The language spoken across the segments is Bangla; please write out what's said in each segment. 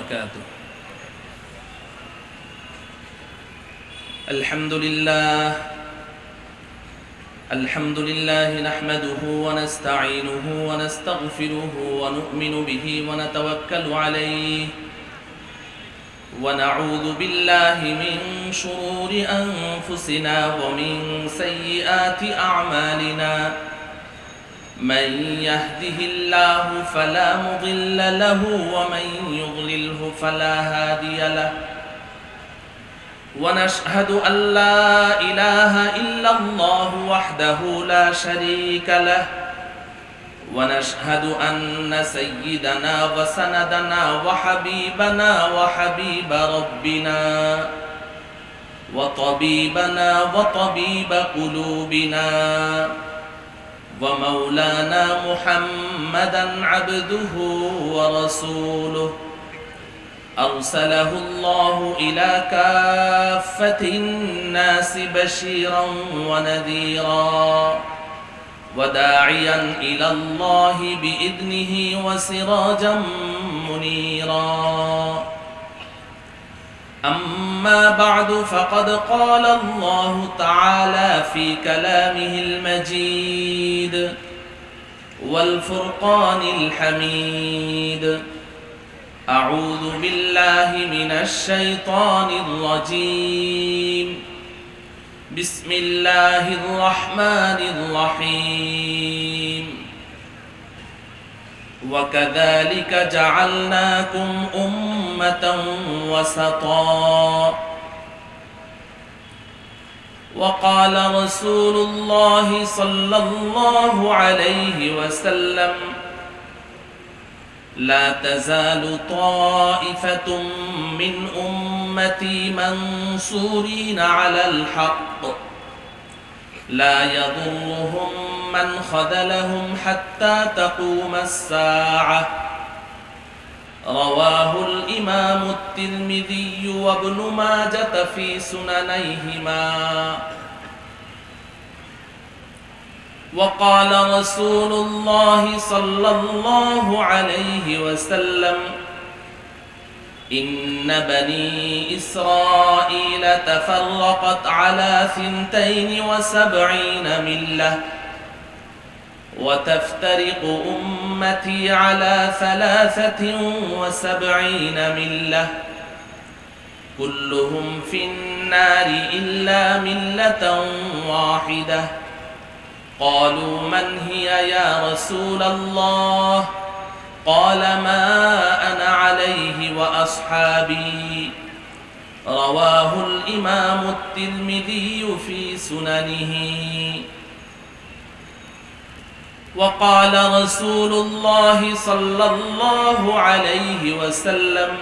وبركاته. الحمد لله نحمده ونستعينه ونستغفره ونؤمن به ونتوكل عليه ونعوذ بالله من شرور أنفسنا ومن سيئات أعمالنا من يهده الله فلا مضل له ومن يضلله فلا هادي له ونشهد أن لا إله إلا الله وحده لا شريك له ونشهد أن سيدنا وسندنا وحبيبنا وحبيب ربنا وطبيبنا وطبيب قلوبنا ومولانا محمدا عبده ورسوله أرسله الله إلى كافة الناس بشيرا ونذيرا وداعيا إلى الله بإذنه وسراجا منيرا أما بعد فقد قال الله تعالى في كلامه المجيد والفرقان الحميد أعوذ بالله من الشيطان الرجيم بسم الله الرحمن الرحيم وكذلك جعلناكم أمة وسطا وقال رسول الله صلى الله عليه وسلم لا تزال طائفة من أمتي منصورين على الحق لا يضرهم من خذلهم حتى تقوم الساعة رواه الإمام الترمذي وابن ماجة في سننيهما وقال رسول الله صلى الله عليه وسلم إن بني إسرائيل تفرقت على 72 ملة وتفترق أمتي على 73 ملة كلهم في النار إلا ملة واحدة قالوا من هي يا رسول الله قال ما أنا عليه وأصحابي رواه الإمام الترمذي في سننه وقال رسول الله صلى الله عليه وسلم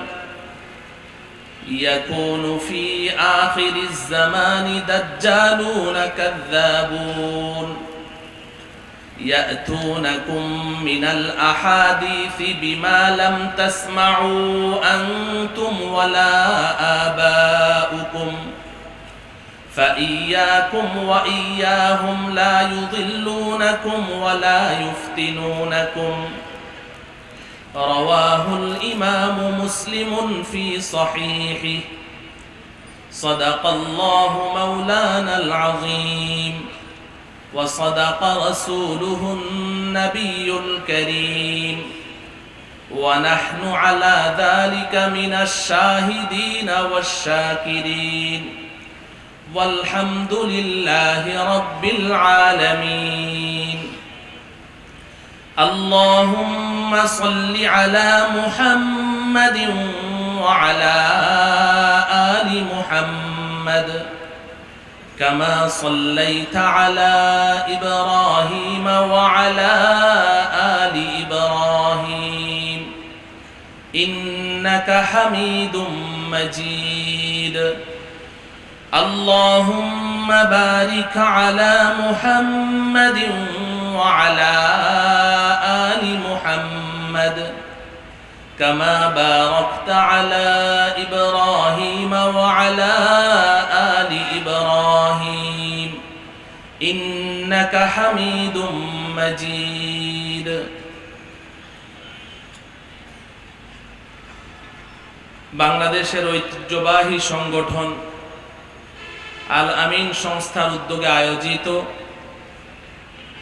يكون في آخر الزمان دجالون كذابون يأتونكم من الأحاديث بما لم تسمعوا أنتم ولا آباؤكم فإياكم وإياهم لا يضلونكم ولا يفتنونكم رواه الإمام مسلم في صحيحه صدق الله مولانا العظيم وصدق رسوله النبي الكريم ونحن على ذلك من الشاهدين والشاكرين والحمد لله رب العالمين اللهم صل على محمد وعلى آل محمد كما صليت على إبراهيم وعلى آل إبراهيم إنك حميد مجيد اللهم بارك على محمد وعلى آل محمد كما باركت على إبراهيم وعلى آل إبراهيم إنك حميد مجيد বাংলাদেশের ঐতিহ্যবাহী সংগঠন আল আমিন সংস্থার উদ্যোগে আয়োজিত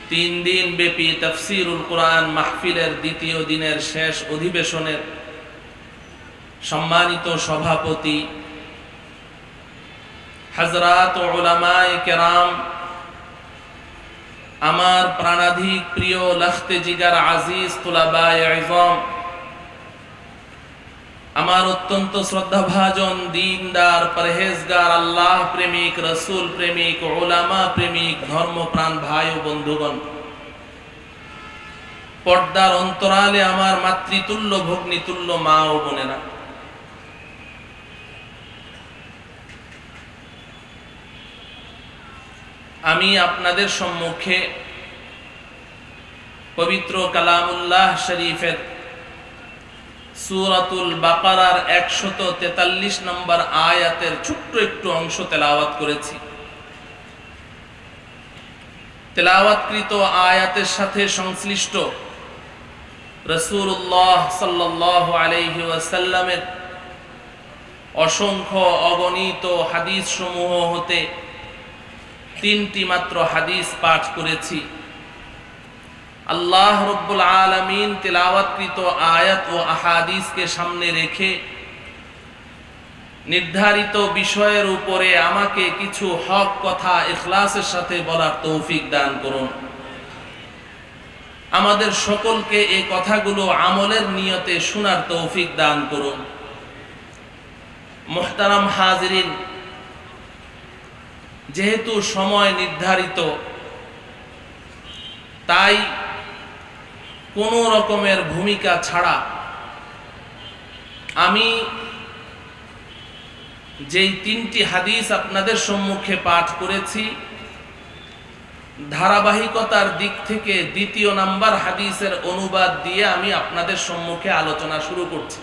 3 দিন ব্যাপী তাফসীরুল কুরআন মাহফিলের দ্বিতীয় দিনের শেষ অধিবেশনের সম্মানিত সভাপতি হযরত উলামায়ে কেরাম, আমার প্রাণাধিক প্রিয় লখতে জিগার আজিজ তুলাবায়ে ইজম, আমার অত্যন্ত শ্রদ্ধাভাজন দিনদার পরহেজগার আল্লাহ প্রেমিক রসুল প্রেমিক উলামা প্রেমিক ধর্মপ্রাণ ভাই ও বন্ধুগণ, পর্দার অন্তরালে আমার মাতৃতুল্য ভগ্নীতুল্য মা ও বোনেরা, আমি আপনাদের সম্মুখে পবিত্র কালামুল্লাহ শরীফের সূরাতুল বাকারার 143 নম্বর আয়াতের ছোট্ট একটু অংশ তেলাওয়াত করেছি। তেলাওয়াতকৃত আয়াতের সাথে সংশ্লিষ্ট রাসূলুল্লাহ সাল্লাল্লাহু আলাইহি ওয়াসাল্লামের অসংখ্য অগণিত হাদিস সমূহ হতে 3টি মাত্র হাদিস পাঠ করেছি। আল্লাহ রব্বুল আলামিন তেলাওয়াতকৃত আয়াত ও আহাদিসকে সামনে রেখে নির্ধারিত বিষয়ের উপরে আমাকে কিছু হক কথা ইখলাসের সাথে বলার তৌফিক দান করুন। আমাদের সকলকে এই কথাগুলো আমলের নিয়তে শোনার তৌফিক দান করুন। মুহতারাম হাজিরিন, যেহেতু সময় নির্ধারিত, তাই কোনো রকমের ভূমিকা ছাড়া আমি যেই 3টি হাদিস আপনাদের সম্মুখে পাঠ করেছি, ধারাবাহিকতার দিক থেকে 2য় নাম্বার হাদিসের অনুবাদ দিয়ে আমি আপনাদের সম্মুখে আলোচনা শুরু করছি।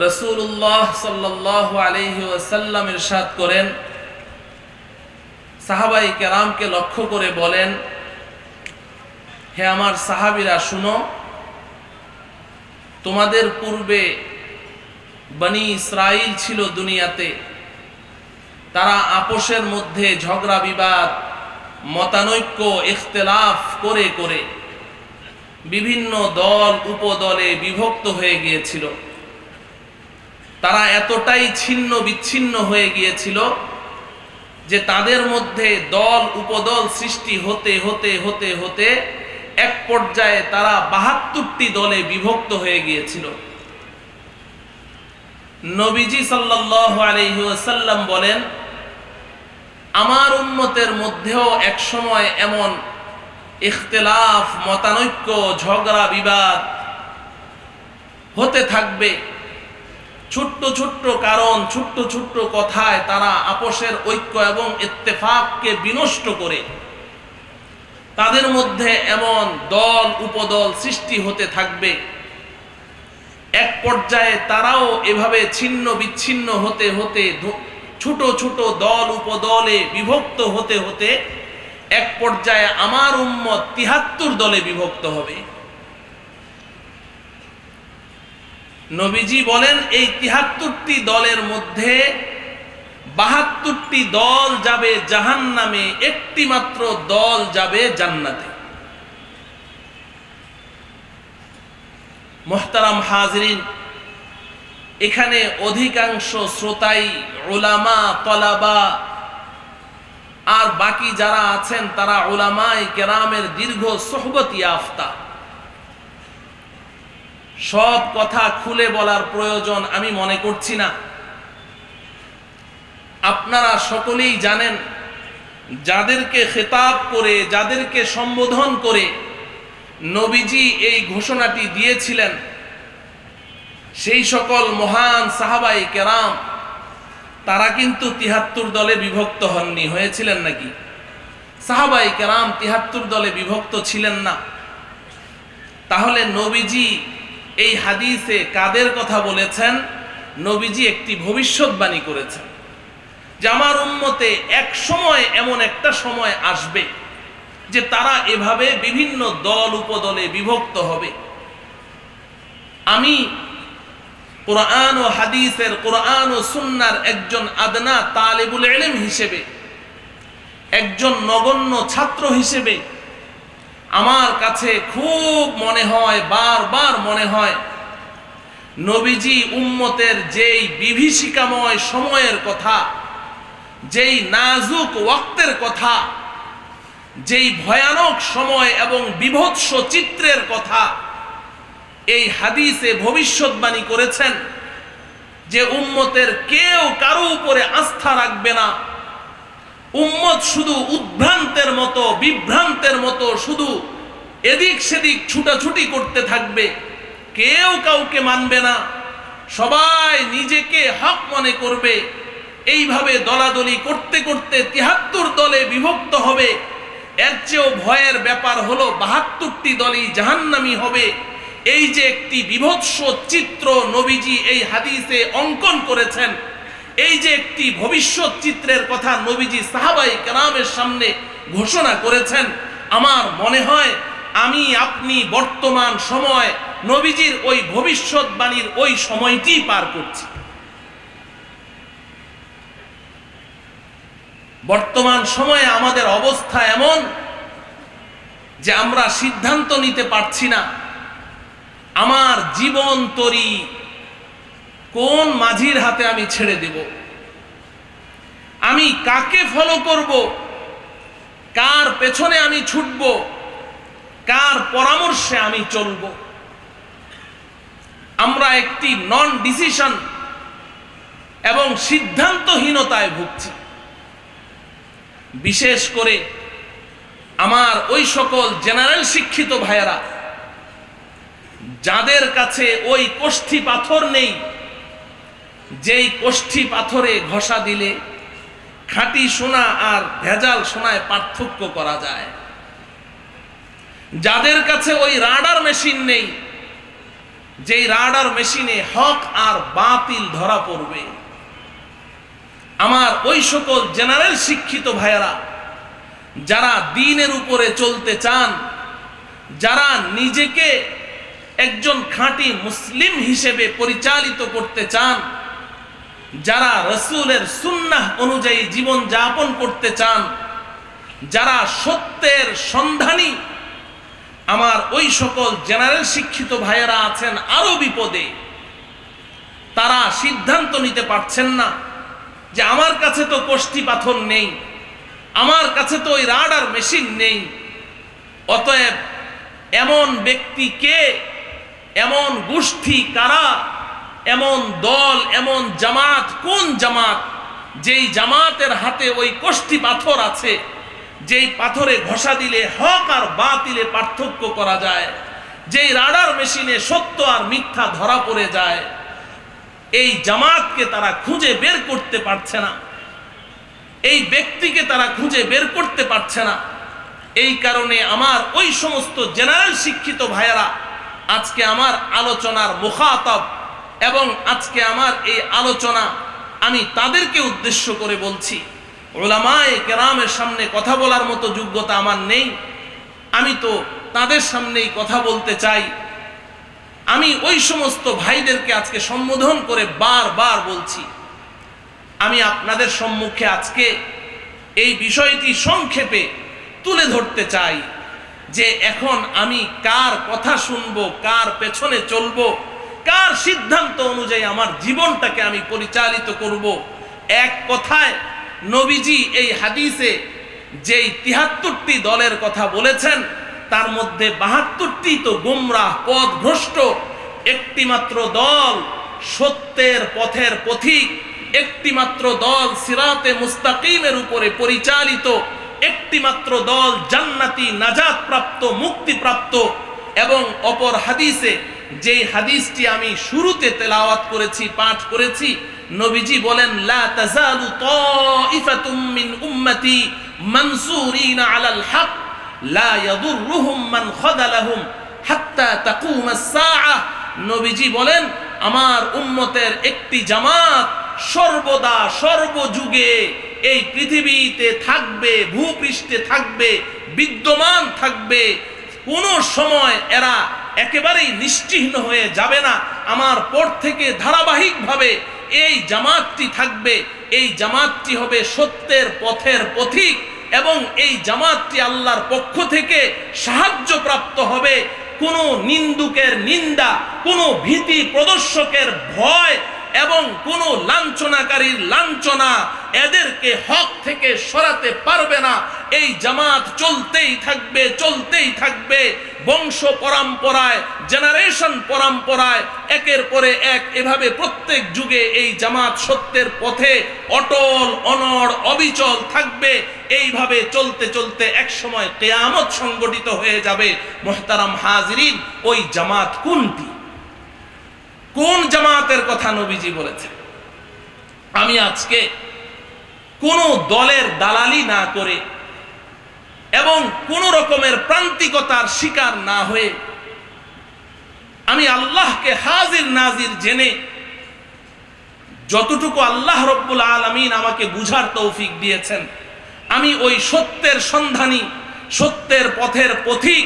রাসূলুল্লাহ সাল্লাল্লাহু আলাইহি ওয়াসাল্লাম ইরশাদ করেন, সাহাবায়ে কেরামকে লক্ষ্য করে বলেন, হে আমার সাহাবীরা শুনো, তোমাদের পূর্বে বনি ইসরাইল ছিল দুনিয়াতে। তারা আপোষের মধ্যে ঝগড়া বিবাদ মতানৈক্য ইখতিলাফ করে করে বিভিন্ন দল উপদলে বিভক্ত হয়ে গিয়েছিল। তারা এতটাই ছিন্ন বিচ্ছিন্ন হয়ে গিয়েছিল যে তাদের মধ্যে দল উপদল সৃষ্টি হতে হতে হতে হতে এক পর্যায়ে তারা 72টি দলে বিভক্ত হয়ে গিয়েছিল। নবীজি সাল্লাল্লাহু আলাইহি ওয়াসাল্লাম বলেন, আমার উম্মতের মধ্যেও এক সময় এমন ইখতিলাফ মতানৈক্য ঝগড়া বিবাদ হতে থাকবে। ছোট্ট ছোট্ট কারণ, ছোট্ট ছোট্ট কথায় তারা আপোষের ঐক্য এবং ইত্তেফাককে বিনষ্ট করে তাদের মধ্যে এমন দল উপদল সৃষ্টি হতে থাকবে। এক পর্যায়ে তারাও এভাবে ছিন্ন বিচ্ছিন্ন হতে হতে ছোট ছোট দল উপদলে বিভক্ত হতে হতে এক পর্যায়ে আমার উম্মত 73 দলে বিভক্ত হবে। নবীজি বলেন, এই 73টি দলের মধ্যে 72টি দল যাবে জাহান্নামে, একটি মাত্র দল যাবে জান্নাতে। মুহতারাম হাজিরিন, এখানে অধিকাংশ শ্রোতাই উলামা তলাবা আর বাকি যারা আছেন তারা উলামায়ে কেরামের দীর্ঘ সোহবত ইয়াফতা। সব কথা খুলে বলার প্রয়োজন আমি মনে করছি না। আপনারা সকলেই জানেন, যাদেরকে খেতাব করে যাদেরকে সম্বোধন করে নবীজি এই ঘোষণাটি দিয়েছিলেন, সেই সকল মহান সাহাবায়ে কেরাম তারা কিন্তু 73 দলে বিভক্ত হননি। হয়েছিলেন নাকি? সাহাবায়ে কেরাম 73 দলে বিভক্ত ছিলেন না। তাহলে নবীজি এই হাদিসে কাদের কথা বলেছেন? নবীজি একটি ভবিষ্যৎবাণী করেছেন যে আমার উম্মতে এক সময় এমন একটা সময় আসবে যে তারা এভাবে বিভিন্ন দল উপদলে বিভক্ত হবে। আমি কোরআন ও হাদিসের, কোরআন ও সুন্নাহর একজন আদনা তালিবুল ইলম হিসেবে, একজন নগণ্য ছাত্র হিসেবে আমার কাছে খুব মনে হয়, বারবার মনে হয়, নবীজি উম্মতের যেই বিভীষিকাময় সময়ের কথা, যেই নাজুক ওয়াক্তের কথা, যেই ভয়ানক সময় এবং বিভৎস চিত্রের কথা এই হাদিসে ভবিষ্যৎবাণী করেছেন, যে উম্মতের কেউ কারো উপরে আস্থা রাখবে না, উম্মত শুধু উদ্ভ্রান্তের মতো, বিভ্রান্তের মতো শুধু এদিক সেদিক ছুটাছুটি করতে থাকবে, কেউ কাউকে মানবে না, সবাই নিজেকে হক মনে করবে। এইভাবে দলাদলি করতে করতে ৭৩ দলে বিভক্ত হবে। এর চেয়েও ভয়ের ব্যাপার হলো ৭২টি দলই জাহান্নামী হবে। এই যে একটি বিভৎস চিত্র নবীজি এই হাদিসে অঙ্কন করেছেন, এই যে একটি ভবিষ্যৎ চিত্রের কথা নবীজি সাহাবায়ে কেরামের সামনে ঘোষণা করেছেন, আমার মনে হয় আমি আপনি বর্তমান সময় নবীজির ওই ভবিষ্যৎবাণীর ওই সময়টি পার করছি। বর্তমান সময়ে আমাদের অবস্থা এমন যে আমরা সিদ্ধান্ত নিতে পারছি না আমার জীবন তরি কোন মাঝির হাতে আমি ছেড়ে দেব, আমি কাকে ফলো করব, কার পেছনে আমি ছুটব, কার পরামর্শে আমি চলব। আমরা একটি নন ডিসিশন এবং সিদ্ধান্তহীনতায় ভুগছি। বিশেষ করে আমার ওই সকল জেনারেল শিক্ষিত ভাইয়েরা যাদের কাছে ওই কোষ্ঠী পাথর নেই, যেই কোষ্ঠী পাথরে ঘষা দিলে খাঁটি সোনা আর ভেজাল সোনায় পার্থক্য করা যায়, যাদের কাছে ওই রাডার মেশিন নেই, যেই রাডার মেশিনে হক আর বাতিল ধরা পড়বে, আমার ওই সকল জেনারেল শিক্ষিত ভাইয়েরা যারা দ্বীনের উপরে চলতে চান, যারা নিজেকে একজন খাঁটি মুসলিম হিসেবে পরিচালিত করতে চান, যারা রাসূলের সুন্নাহ অনুযায়ী জীবন যাপন করতে চান, যারা সত্যের সন্ধানী, আমার ওই সকল জেনারেল শিক্ষিত ভাইয়েরা আছেন আরো বিপদে। তারা সিদ্ধান্ত নিতে পারছেন না যে আমার কাছে তো কোষ্ঠী পাথর নেই, আমার কাছে তো ওই রাডার মেশিন নেই, অতএব এমন ব্যক্তি কে, এমন গোষ্ঠী কারা, এমন দল, এমন জামাত কোন জামাত, যেই জামাতের হাতে ওই কোষ্ঠী পাথর আছে, যেই পাথরে ঘষা দিলে হক আর বাতিলে পার্থক্য করা যায়, যেই রাডার মেশিনে সত্য আর মিথ্যা ধরা পড়ে যায়, এই জামাতকে তারা খুঁজে বের করতে পারছে না, এই ব্যক্তিকে তারা খুঁজে বের করতে পারছে না। এই কারণে আমার ওই সমস্ত জেনারেল শিক্ষিত ভাইয়েরা আজকে আমার আলোচনার মুখাতাব, এবং আজকে আমার এই আলোচনা আমি তাদেরকে উদ্দেশ্য করে বলছি। উলামায়ে কেরামের সামনে কথা বলার মতো যোগ্যতা আমার নেই, আমি তো তাদের সামনেই কথা বলতে চাই। আমি ওই সমস্ত ভাইদেরকে আজকে সম্বোধন করে বারবার বলছি, আমি আপনাদের সম্মুখে আজকে এই বিষয়টি সংক্ষেপে তুলে ধরতে চাই যে এখন আমি কার কথা শুনবো, কার পেছনে চলবো, কার সিদ্ধান্ত অনুযায়ী আমার জীবনটাকে আমি পরিচালিত করব। এক কথায় নবীজি এই হাদিসে যেই ৭৩টি দলের কথা বলেছেন তার মধ্যে ৭২টি তো গোমরাহ পথভ্রষ্ট, একটি মাত্র দল সত্যের পথের পথিক, একটি মাত্র দল সিরাতে মুস্তাকিমের উপরে পরিচালিত, একটি মাত্র দল জান্নাতি, নাজাত প্রাপ্ত, মুক্তি প্রাপ্ত। এবং অপর হাদিসে যেই হাদিসটি আমি শুরুতে তেলাওয়াত করেছি, পাঠ করেছি, নবীজি বলেন লা তাজালু তাইফাতুম মিন উম্মতি মানসুরিনা আলাল হক লা ইয়াদুররুহুম মান খাযালাহুম হাত্তা তাকুমাস সাআহ। নবীজি বলেন আমার উম্মতের একটি জামাত সর্বদা সর্বযুগে এই পৃথিবীতে থাকবে, ভূপৃষ্ঠে থাকবে, বিদ্যমান থাকবে, কোন সময় এরা একেবারেই নিশ্চিহ্ন হয়ে যাবে না। আমার পর থেকে ধারাবাহিকভাবে এই জামাতটি থাকবে। এই জামাতটি হবে সত্যের পথের পথিক এবং এই জামাতটি আল্লাহর পক্ষ থেকে সাহায্যপ্রাপ্ত হবে। কোনো নিন্দুকের নিন্দা, কোনো ভীতি প্রদর্শকের ভয় এবং কোনো লাঞ্ছনাকারীর লাঞ্ছনা এদেরকে হক থেকে সরাতে পারবে না। এই জামাত চলতেই থাকবে, চলতেই থাকবে। বংশ পরম্পরায়, জেনারেশন পরম্পরায় একের পরে এক এভাবে প্রত্যেক যুগে এই জামাত সত্যের পথে অটল অনড় অবিচল থাকবে। এইভাবে চলতে চলতে এক সময় কিয়ামত সংগঠিত হয়ে যাবে। মুহতারাম হাজিরিন, ওই জামাত কোনটি? কোন জামাতের কথা নবীজি বলেছেন? আমি আজকে কোন দলের দালালি না করে এবং কোন রকমের প্রান্তিকতার শিকার না হয়ে আমি আল্লাহকে হাজির নাজির জেনে যতটুকু আল্লাহ রব্বুল আলামিন আমাকে বুঝার তৌফিক দিয়েছেন, আমি ওই সত্যের সন্ধানী, সত্যের পথের পথিক,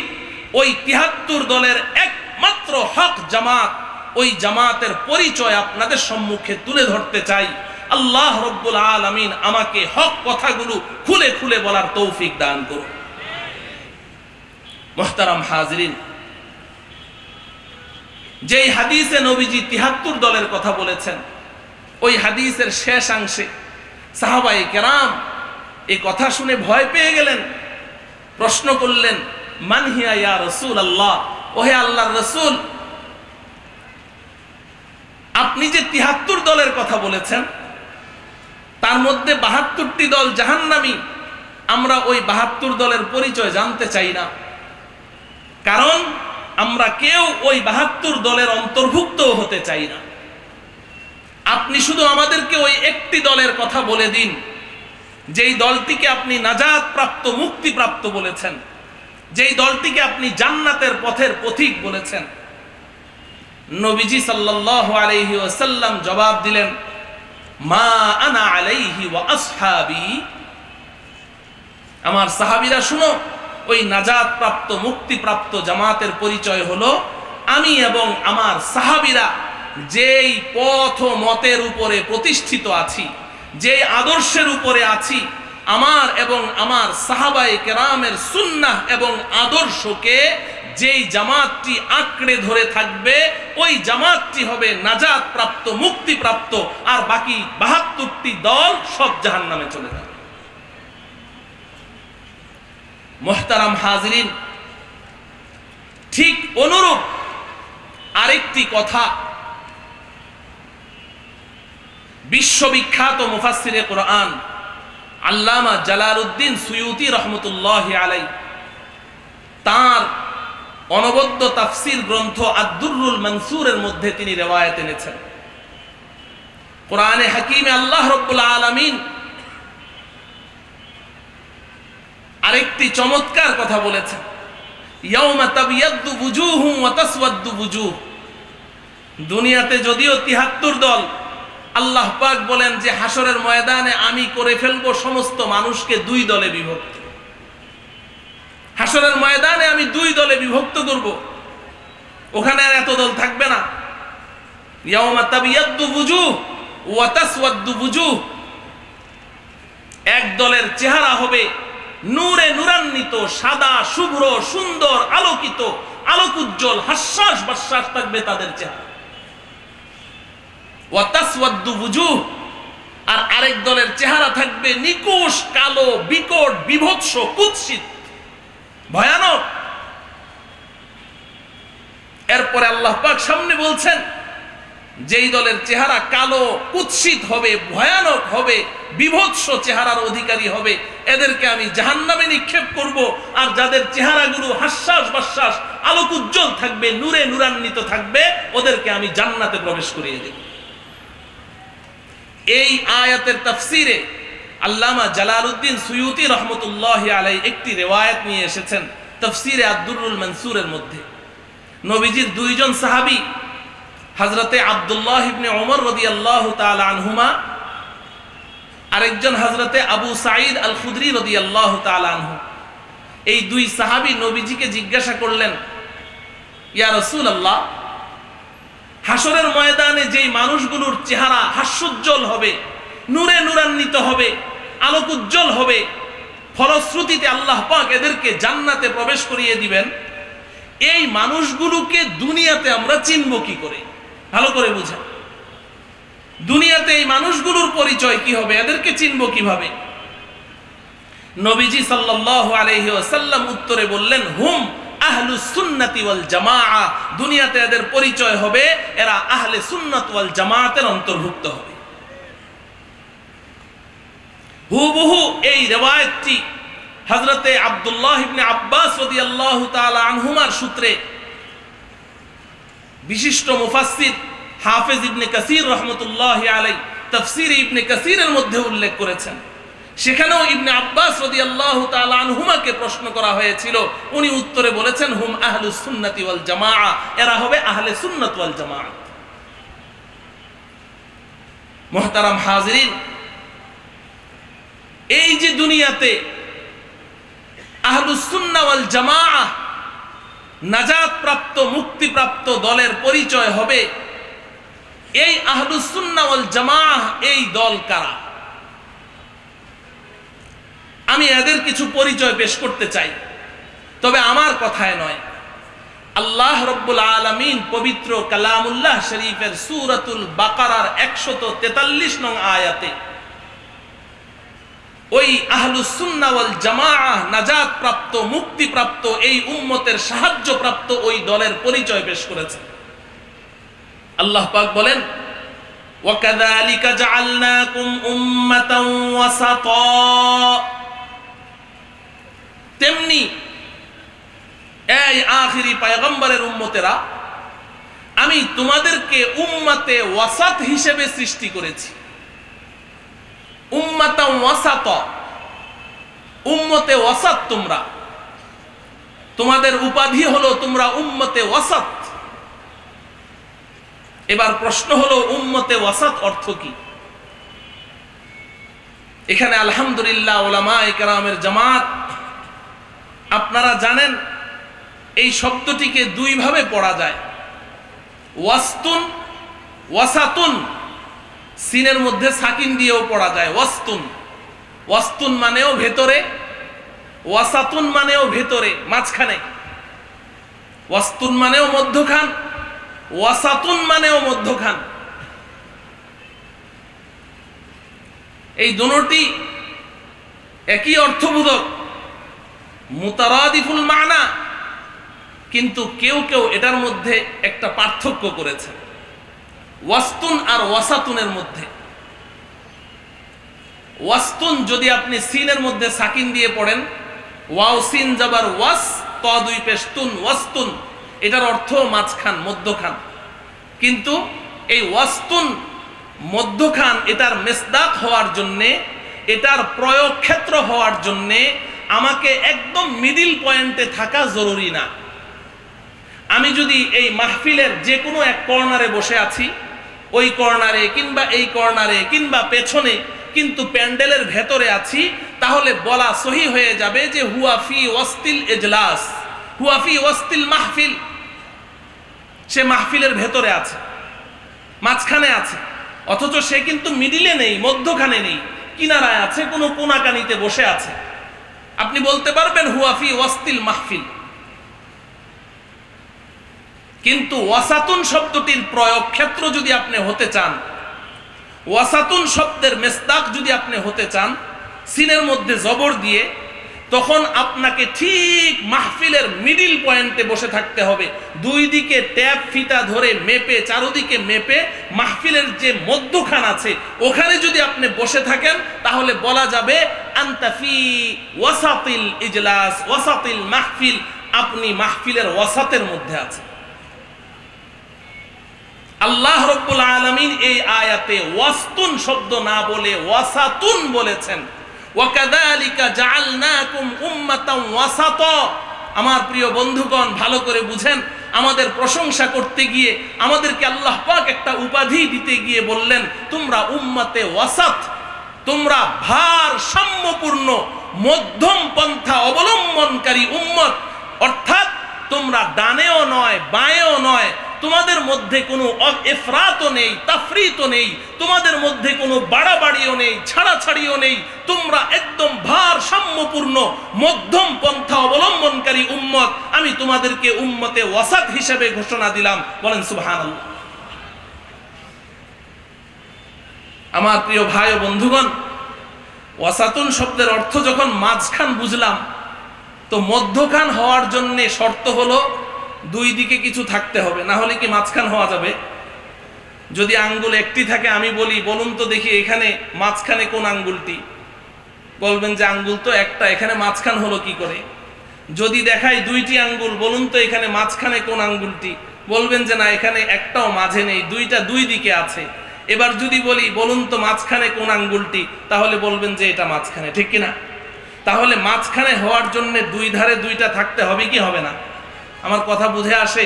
ওই ৭৩ দলের একমাত্র হক জামাত, ওই জামাতের পরিচয় আপনাদের সম্মুখে তুলে ধরতে চাই। আল্লাহ রব্বুল আলামিন আমাকে হক কথাগুলো খুলে খুলে বলার তৌফিক দান করুন। মুহতারাম হাজিরিন, যেই হাদিসে নবীজি ৭৩ দলের কথা বলেছেন, ওই হাদিসের শেষাংশে সাহাবায়ে কেরাম এই কথা শুনে ভয় পেয়ে গেলেন। প্রশ্ন করলেন, মান হিয়া ইয়া রাসূলুল্লাহ, ওহে আল্লাহর রাসূল, আপনি যে ৭৩ দলের কথা বলেছেন তার মধ্যে ৭২টি দল জাহান্নামী। আমরা ওই ৭২ দলের পরিচয় জানতে চাই না, কারণ আমরা কেউ ওই ৭২ দলের অন্তর্ভুক্ত হতে চাই না। আপনি শুধু আমাদেরকে ওই একটি দলের কথা বলে দিন, যেই দলটিকে আপনি নাজাত প্রাপ্ত, মুক্তি প্রাপ্ত বলেছেন, যেই দলটিকে আপনি জান্নাতের পথের পথিক বলেছেন। নবীজি সাল্লাল্লাহু আলাইহি ওয়াসাল্লাম জবাব দিলেন, মা আনা আলাইহি ওয়া আসহাবি। আমার সাহাবীরা শুনো, ওই নাজাত প্রাপ্ত, মুক্তি প্রাপ্ত জামাতের পরিচয় হলো আমি এবং আমার সাহাবীরা যেই পথ মতের উপরে প্রতিষ্ঠিত আছি, যেই আদর্শের উপরে আছি, আমার এবং আমার সাহাবায়ে কেরামের সুন্নাহ এবং আদর্শকে যেই জামাতটি আঁকড়ে ধরে থাকবে, ওই জামাতটি হবে নাজাত প্রাপ্ত, মুক্তি প্রাপ্ত। আর বাকি ৭২টি দল সব জাহান্নামে চলে যাবে। মুহতারাম হাজিরিন, ঠিক অনুরূপ আরেকটি কথা বিশ্ববিখ্যাত মুফাসসিরে কোরআন আল্লামা জালালউদ্দিন সুয়ুতি রহমতুল্লাহি আলাইহি তার অনবদ্য তাফসীর গ্রন্থ আদ-দুররুল মানসুরের মধ্যে তিনি রিওয়ায়াত এনেছেন। কোরআনে হাকিমে আল্লাহ রাব্বুল আলামিন আরেকটি চমৎকার কথা বলেছেন, ইয়াউমা তাবিয়াদ্দু বুজুহুম ওয়া তাসওয়াদ্দু বুজুহ। দুনিয়াতে যদিও ৭৩ দল, আল্লাহ পাক বলেন যে হাসরের ময়দানে আমি করে ফেলবো সমস্ত মানুষকে ২ দলে বিভক্ত। হাসরের ময়দানে আমি ২ দলে বিভক্ত করব, ওখানে আর এত দল থাকবে না। ইয়াউমা তাবিয়াদ্দু বুজুহ ওয়া তাসওয়াদ্দু বুজুহ। এক দলের চেহারা হবে নূরে নূরান্বিত, সাদা, শুভ্র, সুন্দর, আলোকিত, আলোকোজ্জ্বল, হাস্যাস বাস্যাস থাকবে তাদের চেহারা। ওয়া তাসওয়াদ্দু বুজুহ, আর আরেক দলের চেহারা থাকবে নিকুশ, কালো, বিকট, বিভৎস, কুৎসিত, ভয়ানক। এরপরে আল্লাহ পাক সামনে বলছেন, যেই দলের চেহারা কালো, কুৎসিত হবে, ভয়ানক হবে, বিভৎস চেহারার অধিকারী হবে, এদেরকে আমি জাহান্নামে নিক্ষেপ করব। আর যাদের চেহারাগুলো হাস্যাস বাস্যাস, আলোকোজ্জ্বল থাকবে, নূরে নূরান্বিত থাকবে, ওদেরকে আমি জান্নাতে প্রবেশ করিয়ে দেব। এই আয়াতের তাফসিরে আল্লামা জালালউদ্দিন সুয়ুতি রহমতুল্লাহি আলাইহি একটি রিওয়ায়াত নিয়ে এসেছেন তাফসিরে আদ-দুররুল মানসুরের মধ্যে। নবীজির ২ জন সাহাবী, হযরতে আব্দুল্লাহ ইবনে ওমর রাদিয়াল্লাহু তাআলা আনহুমা, আরেকজন হযরতে আবু সাঈদ আল খুদরি রাদিয়াল্লাহু তাআলা আনহু, এই ২ সাহাবী নবীজিকে জিজ্ঞাসা করলেন, ইয়া রাসূলুল্লাহ, হাসরের ময়দানে যেই মানুষগুলোর চেহারা হাস্যোজ্জ্বল হবে, নূরে নূরান্বিত হবে, আলোকোজ্জ্বল হবে, ফলশ্রুতিতে আল্লাহ পাক এদেরকে জান্নাতে প্রবেশ করিয়ে দিবেন, এই মানুষগুলোকে দুনিয়াতে আমরা চিনব কি করে? ভালো করে বুঝেন, দুনিয়াতে এই মানুষগুলোর পরিচয় কি হবে, এদেরকে চিনব কিভাবে? নবীজি সাল্লাল্লাহু আলাইহি ওয়াসাল্লাম উত্তরে বললেন, হুম আহলুস সুন্নাতি ওয়াল জামাআ। দুনিয়াতে এদের পরিচয় হবে এরা আহলে সুন্নাত ওয়াল জামাআতের অন্তর্ভুক্ত হবে। হুবহু এই রিওয়ায়াতটি হযরতে আব্দুল্লাহ ইবনে আব্বাস রাদিয়াল্লাহু তাআলা আনহুমার সূত্রে বিশিষ্ট মুফাসসির হাফেজ ইবনে কাসির রাহমাতুল্লাহি আলাইহি তাফসীর ইবনে কাসিরের মধ্যে উল্লেখ করেছেন। সেখানেও ইবনে আব্বাস রাদিয়াল্লাহু তাআলা আনহুমাকে প্রশ্ন করা হয়েছিল, উনি উত্তরে বলেছেন, হুম আহলুস সুন্নাতি ওয়াল জামাআ, এরা হবে আহলে সুন্নাত ওয়াল জামাআত। মুহতারাম হাজিরিন, এই যে দুনিয়াতে আহলুস সুন্নাহ ওয়াল জামাআ নাজাত প্রাপ্ত মুক্তিপ্রাপ্ত দলের পরিচয় হবে, এই আহলুস সুন্নাহ ওয়াল জামাআহ এই দল কারা? আমি এদের কিছু পরিচয় পেশ করতে চাই, তবে আমার কথায় নয়। আল্লাহ রব্বুল আলামিন পবিত্র কালামুল্লাহ শরীফের সূরাতুল বাকারার 143 নং আয়াতে ওই আহলুস সুন্নাহ ওয়াল জামাআহ নাজাত প্রাপ্ত মুক্তিপ্রাপ্ত এই উম্মতের সাহায্যপ্রাপ্ত ওই দলের পরিচয় পেশ করেছেন। আল্লাহ পাক বলেন, ওয়াকাযালিকা জাআলনাকুম উম্মাতান ওয়াসাতা, তেমনি এই আখিরি পয়গম্বরের উম্মতেরা আমি তোমাদেরকে উম্মতে ওয়াসাত হিসেবে সৃষ্টি করেছি। উম্মাতান ওয়াসাতা, উম্মতে ওয়াসাত, তোমরা, তোমাদের উপাধি হলো তোমরা উম্মতে ওয়াসাত। এবার প্রশ্ন হলো উম্মতে ওয়াসাত অর্থ কি? এখানে আলহামদুলিল্লাহ উলামায়ে কেরামের জামাত, আপনারা জানেন এই শব্দটিকে দুই ভাবে পড়া যায়, ওয়াসতুন ওয়াসাতুন, সিনের মধ্যে সাকিন দিয়েও পড়া যায় ওয়াসতুন। ওয়াসতুন মানেও ভেতরে, ওয়াসাতুন মানেও ভেতরে মাঝখানে, ওয়াসতুন মানেও মধ্যখান, ওয়াসাতুন মানেও মধ্যখান। এই দুটি একই অর্থবোধক, মুতারাদিফুল মানা, কিন্তু কেউ কেউ এটার মধ্যে একটা পার্থক্য করেছে ওয়াসতুন আর ওয়াসাতুনের মধ্যে। ওয়াসতুন যদি আপনি সিনের মধ্যে সাকিন দিয়ে পড়েন, ওয়াও সিন জাবার ওয়াস, ত দুই পেশ তুন, ওয়াসতুন, এটার অর্থ মাঝখান, মধ্যখান। কিন্তু এই ওয়াসতুন মধ্যখান, এটার মেসদাক হওয়ার জন্যে, এটার প্রয়োগ ক্ষেত্র হওয়ার জন্যে আমাকে একদম মিডিল পয়েন্টে থাকা জরুরি না। আমি যদি এই মাহফিলের যে কোনো এক কর্নারে বসে আছি, ওই কর্নারে কিংবা এই কর্নারে কিংবা পেছনে, কিন্তু প্যান্ডেলের ভেতরে আছি, তাহলে বলা সহি হয়ে যাবে যে হুয়া ফি ওয়াসতিল ইজলাস, হুয়া ফি ওয়াসতিল মাহফিল। সে মাহফিলের ভেতরে আছে, মাঝখানে আছে, অথচ সে কিন্তু মিডিলে নেই, মধ্যখানে নেই, কিনারায় আছে, কোনো কোনাকানিতে বসে আছে। আপনি বলতে পারবেন হুয়া ফি ওয়াসতিল মাহফিল। কিন্তু ওয়াসাতুন শব্দটির প্রয়োগ ক্ষেত্র যদি আপনি হতে চান, ওয়াসাতুন শব্দের মেসদাক যদি আপনি হতে চান সিনের মধ্যে জবর দিয়ে, তখন আপনাকে ঠিক মাহফিলের মিডিল পয়েন্টে বসে থাকতে হবে। দুই দিকে ট্যাপ ফিতা ধরে মেপে, চারদিকে মেপে মাহফিলের যে মধ্যখান আছে ওখানে যদি আপনি বসে থাকেন, তাহলে বলা যাবে আনতা ফি ওয়াসাতিল ইজলাস, ওয়াসাতিল মাহফিল, আপনি মাহফিলের ওয়াসাতের মধ্যে আছেন। আল্লাহ রাব্বুল আলামিন এই আয়াতে ওয়াসতুন শব্দ না বলে ওয়াসাতুন বলেছেন। ওয়াকাযালিকা জাআলনাকুম উম্মাতান ওয়াসাতা। আমার প্রিয় বন্ধুগণ, ভালো করে বুঝেন, আমাদের প্রশংসা করতে গিয়ে আমাদেরকে আল্লাহ পাক একটা উপাধি দিতে গিয়ে বললেন, তোমরা উম্মতে ওয়াসাত, তোমরা ভারসাম্যপূর্ণ মধ্যম পন্থা অবলম্বনকারী উম্মত। অর্থাৎ তোমরা ডানেও নয় বাঁয়েও নয়, তোমাদের মধ্যে কোনো ইফরাতও নেই, তাফরিতও নেই, তোমাদের মধ্যে কোনো বাড়াবাড়িও নেই, ছাড়াছাড়িও নেই, তোমরা একদম ভারসাম্যপূর্ণ মধ্যম পন্থা অবলম্বনকারী উম্মত। আমি তোমাদেরকে উম্মতে ওয়াসাত হিসেবে ঘোষণা দিলাম। বলেন সুবহানাল্লাহ। আমার প্রিয় ভাই ও বন্ধুগণ, ওয়াসাতুন শব্দের অর্থ যখন মাঝখান বুঝলাম, তো মধ্যখান হওয়ার জন্য শর্ত হলো দুই দিকে কিছু থাকতে হবে, না হলে কি মাঝখান হওয়া যাবে? যদি আঙ্গুল একটি থাকে, আমি বলি বলুন তো দেখি এখানে মাঝখানে কোন আঙ্গুলটি? বলবেন যে আঙ্গুল তো একটা, এখানে মাঝখান হলো কি করে? যদি দেখাই দুইটি আঙ্গুল, বলুন তো এখানে মাঝখানে কোন আঙ্গুলটি? বলবেন যে না, এখানে একটাও মাঝে নেই, দুইটা দুই দিকে আছে। এবার যদি বলি বলুন তো মাঝখানে কোন আঙ্গুলটি, তাহলে বলবেন যে এটা মাঝখানে, ঠিক কিনা? তাহলে মাঝখানে হওয়ার জন্য দুই ধারে দুইটা থাকতে হবে কি হবে না? আমার কথা বুঝে আসে?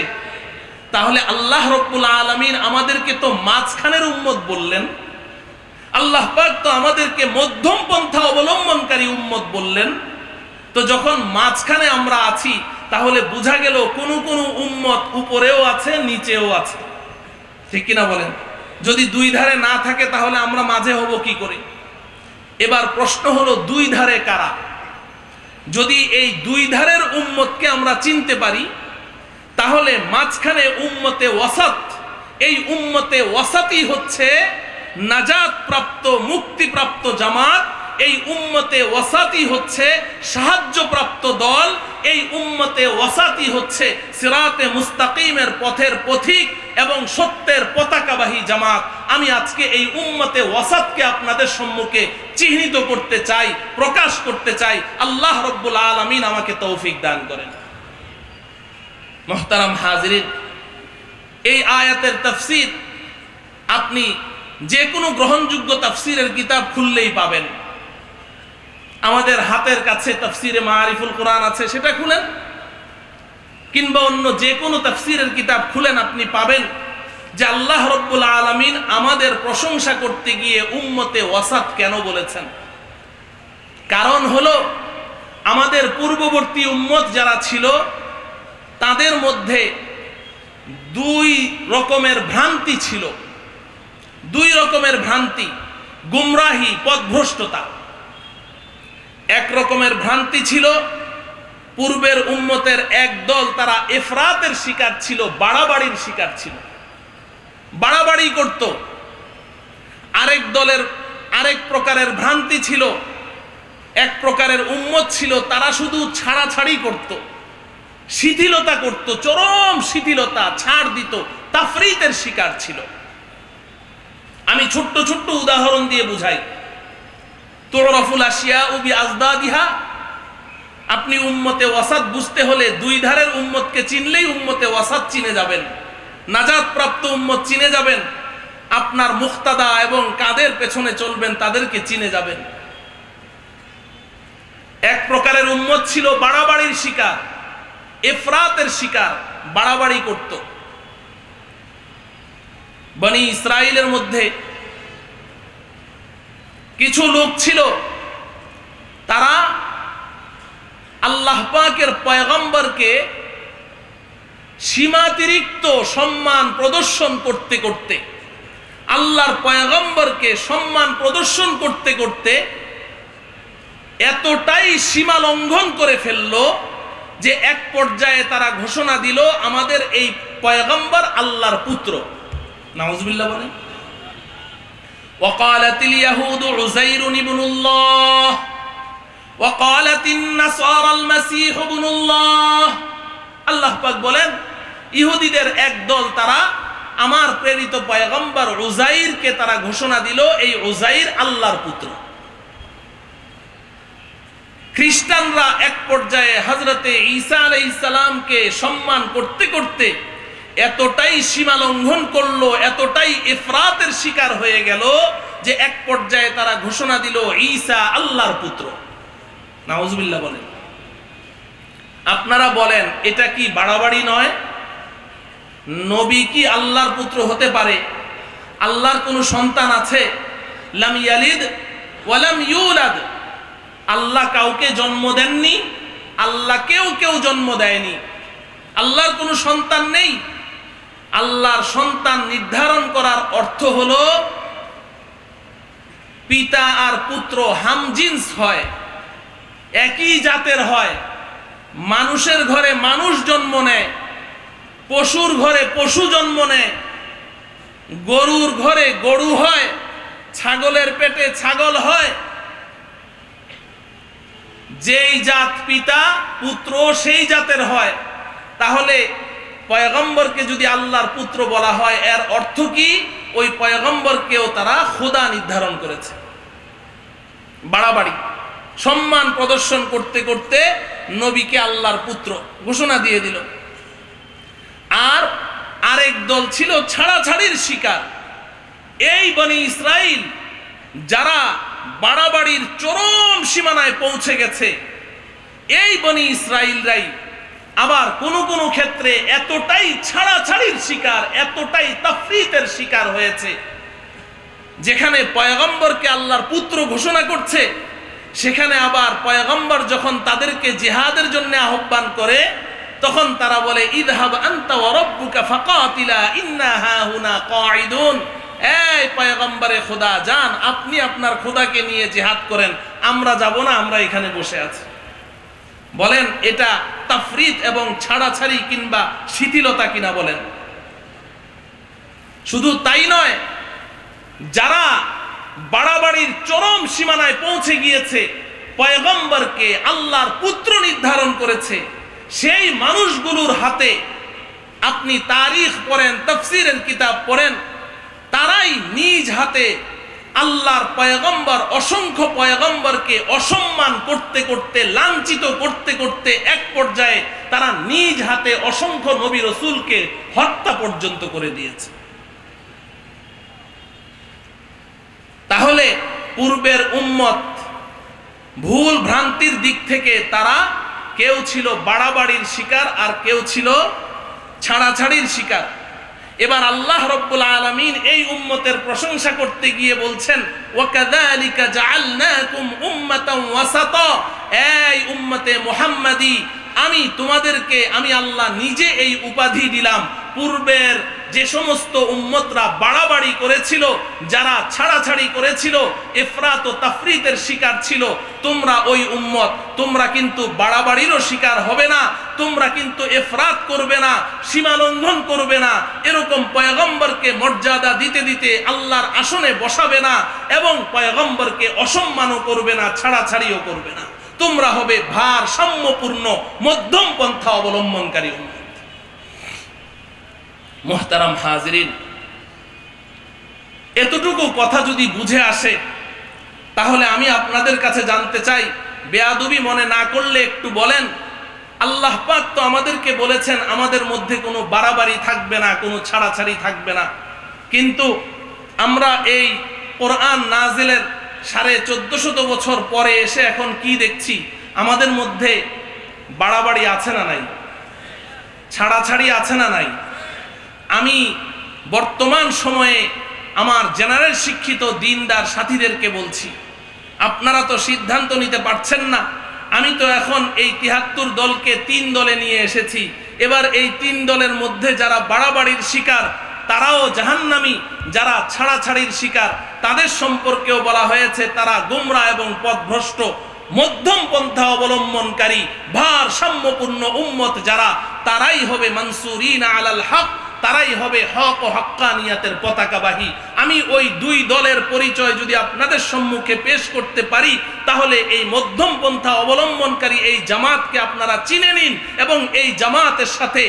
তাহলে আল্লাহ রাব্বুল আলামিন আমাদেরকে তো মাঝখানের উম্মত বললেন, আল্লাহ পাক তো আমাদেরকে মধ্যম পন্থা অবলম্বনকারী উম্মত বললেন। তো যখন মাঝখানে আমরা আছি, তাহলে বোঝা গেল কোন কোন উম্মত উপরেও আছে নিচেও আছে, ঠিক কিনা বলেন? যদি দুই ধারে না থাকে তাহলে আমরা মাঝে হব কি করে? এবার প্রশ্ন হলো দুই ধারে কারা? যদি এই দুই ধারের উম্মতকে আমরা চিনতে পারি, তাহলে মাঝখানে উম্মতে ওয়াসাত, এই উম্মতে ওয়াসাতই হচ্ছে নাজাত প্রাপ্ত মুক্তিপ্রাপ্ত জামাত। এই উম্মতে ওয়াসাতই হচ্ছে সাহায্যপ্রাপ্ত দল। এই উম্মতে ওয়াসাতই হচ্ছে সিরাতে মুস্তাকিমের পথের পথিক এবং সত্যের পতাকাবাহী জামাত। আমি আজকে এই উম্মতে ওয়াসাতকে আপনাদের সম্মুখে চিহ্নিত করতে চাই, প্রকাশ করতে চাই। আল্লাহ রাব্বুল আলামিন আমাকে তৌফিক দান করেন। মুহতারাম হাজিরিন, এই আয়াতের তাফসীর আপনি যে কোনো গ্রহণযোগ্য তাফসীরের কিতাব খুললেই পাবেন। আমাদের হাতের কাছে তাফসীরে মাআরিফুল কোরআন আছে, সেটা খুলেন, কিংবা অন্য যে কোনো তাফসীরের কিতাব খুলেন, আপনি পাবেন যে আল্লাহ রাব্বুল আলামিন আমাদের প্রশংসা করতে গিয়ে উম্মতে ওয়াসাত কেন বলেছেন। কারণ হলো আমাদের পূর্ববর্তী উম্মত যারা ছিল, তাদের মধ্যে দুই রকমের ভ্রান্তি ছিল। দুই রকমের ভ্রান্তি, গুমরাহি, পথভ্রষ্টতা। এক রকমের ভ্রান্তি ছিল, পূর্বের উম্মতের এক দল তারা ইফরাতের শিকার ছিল, বাড়াবাড়ির শিকার ছিল, বাড়াবাড়ি করত। আরেক দলের আরেক প্রকারের ভ্রান্তি ছিল, এক প্রকারের উম্মত ছিল, তারা শুধু ছাড়াছাড়ি করত, শিথিলতা করত, চরম শিথিলতা, ছাড় দিত, তাফরিতের শিকার ছিল। আমি ছোট্ট ছোট্ট উদাহরণ দিয়ে বুঝাই। তুরাফুল আশিয়াউ বিআজদাদিহা। আপনি উম্মতে ওয়াসাত বুঝতে হলে দুই ধারের উম্মতকে চিনলেই উম্মতে ওয়াসাত চিনে যাবেন, নাজাত প্রাপ্ত উম্মত চিনে যাবেন। আপনার মুক্তাদা এবং কাদের পেছনে চলবেন তাদেরকে চিনে যাবেন। এক প্রকারের উম্মত ছিল বাড়াবাড়ির শিকার, ইফরাতের শিকার, বাড়াবাড়ি করত। বনি ইসরাইলের মধ্যে কিছু লোক ছিল, তারা আল্লাহ পাকের পয়গম্বরকে সীমাতিরিক্ত সম্মান প্রদর্শন করতে করতে, আল্লাহর পয়গম্বরকে সম্মান প্রদর্শন করতে করতে এতটাই সীমা লঙ্ঘন করে ফেললো যে এক পর্যায়ে তারা ঘোষণা দিল, আমাদের এই পয়গম্বর আল্লাহর পুত্র। নাউজুবিল্লাহ বলেন। وقالت اليهود عزير ابن الله وقالت النصارى المسيح ابن الله। আল্লাহ পাক বলেন, ইহুদিদের এক দল তারা আমার প্রেরিত পয়গম্বর উজাইরকে তারা ঘোষণা দিল, এই উজাইর আল্লাহর পুত্র। খ্রিস্টানরা এক পর্যায়ে হযরতে ঈসা আলাইহিস সালামকে সম্মান করতে করতে এতটাই সীমা লঙ্ঘন করলো, এতটাই ইফরাতের শিকার হয়ে গেল যে এক পর্যায়ে তারা ঘোষণা দিল ঈসা আল্লাহর পুত্র। নাউজুবিল্লাহ বলেন। আপনারা বলেন, এটা কি বাড়াবাড়ি নয়? নবী কি আল্লাহর পুত্র হতে পারে? আল্লাহর কোনো সন্তান আছে? লাম ইয়ালিদ ওয়া লাম ইউলাদ। আল্লাহ কাউকে জন্ম দেননি, আল্লাহকেও কেউ জন্ম দেয়নি। আল্লাহর কোনো সন্তান নেই। আল্লাহর সন্তান নির্ধারণ করার অর্থ হলো পিতা আর পুত্র হামজিন্স হয়, একই জাতের হয়। মানুষের ঘরে মানুষ জন্ম নেয়, পশুর ঘরে পশু জন্ম নেয়, গরুর ঘরে গরু হয়, ছাগলের পেটে ছাগল হয়। যেই জাত পিতা পুত্র সেই জাতের হয়। তাহলে পয়গম্বরকে যদি আল্লাহর পুত্র বলা হয়, এর অর্থ কি? ওই পয়গম্বরকেও তারা খোদা নির্ধারণ করেছে। বাড়াবাড়ি সম্মান প্রদর্শন করতে করতে নবীকে আল্লাহর পুত্র ঘোষণা দিয়ে দিল। আর আরেক দল ছিল ছাড়াছাড়ির শিকার। এই বনি ইসরাইল যারা বাড়াবাড়ির চরম সীমানায় পৌঁছে গেছে, এই বনি ইসরাইলরাই আবার কোনো কোনো ক্ষেত্রে এতটাই ছাড়াছাড়ির শিকার, এতটাই তাফরীতের শিকার হয়েছে, যেখানে পয়গম্বরকে আল্লাহর পুত্র ঘোষণা করছে, সেখানে আবার পয়গম্বর যখন তাদেরকে জিহাদের জন্য আহ্বান করে, তখন তারা বলে ইযহাব আনতা ওয়া রাব্বুকা ফাকাতিলা ইন্না হাহুনা কাঈদুন। এই পয়গম্বরে খোদা যান, আপনি আপনার খোদাকে নিয়ে জিহাদ করেন, আমরা যাব না, আমরা এখানে বসে আছি। বলেন এটা তাফরীত এবং ছাড়াছাড়ি কিংবা শিথিলতা কিনা বলেন? শুধু তাই নয়, যারা বাড়াবাড়ির চরম সীমানায় পৌঁছে গিয়েছে, পয়গম্বরকে আল্লাহর পুত্র নির্ধারণ করেছে, সেই মানুষগুলোর হাতে আপনি তারিখ পড়েন, তাফসীরের কিতাব পড়েন, তারাই নিজ হাতে আল্লাহর পয়গম্বর, অসংখ্য পয়গম্বরকে অসম্মান করতে করতে, লাঞ্ছিত করতে করতে এক পর্যায়ে তারা নিজ হাতে অসংখ্য নবী রাসূলকে হত্যা পর্যন্ত করে দিয়েছে। তাহলে পূর্বের উম্মত ভুল ভ্রান্তির দিক থেকে তারা কেউ ছিল বাড়াবাড়ির শিকার, আর কেউ ছিল ছাড়াছাড়ির শিকার। এবার আল্লাহ রাব্বুল আলামিন এই উম্মতের প্রশংসা করতে গিয়ে বলছেন, ওয়াকাযালিকা জাআলনাকুম উম্মাতান ওয়াসাতা। এই উম্মতে মুহাম্মাদি, আমি তোমাদেরকে, আমি আল্লাহ নিজে এই উপাধি দিলাম। পূর্বের যে সমস্ত উম্মতরা বাড়াবাড়ি করেছিল, যারা ছাড়াছাড়ি করেছিল, ইফরাত ও তাফরীতের শিকার ছিল, তোমরা ওই উম্মত, তোমরা কিন্তু বাড়াবাড়িরও শিকার হবে না, তোমরা কিন্তু ইফরাত করবে না, সীমা লঙ্ঘন করবে না, এরকম পয়গম্বরকে মর্যাদা দিতে দিতে আল্লাহর আসনে বসাবে না, এবং পয়গম্বরকে অসম্মানও করবে না, ছাড়াছাড়িও করবে না। তোমরা হবে ভারসাম্যপূর্ণ মধ্যম পন্থা অবলম্বনকারী উম্মত। মুহতারাম হাজিরিন, এতটুকু কথা যদি বুঝে আসে, তাহলে আমি আপনাদের কাছে জানতে চাই, বেয়াদবি মনে না করলে একটু বলেন, আল্লাহ পাক তো আমাদেরকে বলেছেন আমাদের মধ্যে কোনো বাড়াবাড়ি থাকবে না, কোনো ছাড়াছাড়ি থাকবে না, কিন্তু আমরা এই কোরআন নাজিলের 1450 বছর পরে এসে এখন কি দেখছি? আমাদের মধ্যে বাড়াবাড়ি আছে না নাই? ছাড়াছাড়ি আছে না নাই? আমি বর্তমান সময়ে আমার জেনারেল শিক্ষিত দিনদার সাথীদেরকে বলছি, আপনারা তো সিদ্ধান্ত নিতে পারছেন না। আমি তো এখন এই ৭৩ দলকে ৩ দলে নিয়ে এসেছি। এবার এই ৩ দলের মধ্যে যারা বাড়াবাড়ির শিকার তারাও জাহান্নামী, যারা ছাড়াছাড়ির শিকার তাদের সম্পর্কেও বলা হয়েছে তারা গোমরা এবং পথভ্রষ্ট। মধ্যম পন্থা অবলম্বনকারী ভারসাম্যপূর্ণ উম্মত যারা, তারাই হবে মানসুরিনা আলাল হক, তারাই হবে হক ও হক্কানিয়াতের পতাকাবাহী। আমি ওই 2 দলের পরিচয় যদি আপনাদের সম্মুখে পেশ করতে পারি, তাহলে এই মধ্যম পন্থা অবলম্বনকারী এই জামাতকে আপনারা চিনে নিন, এবং এই জামাতের সাথে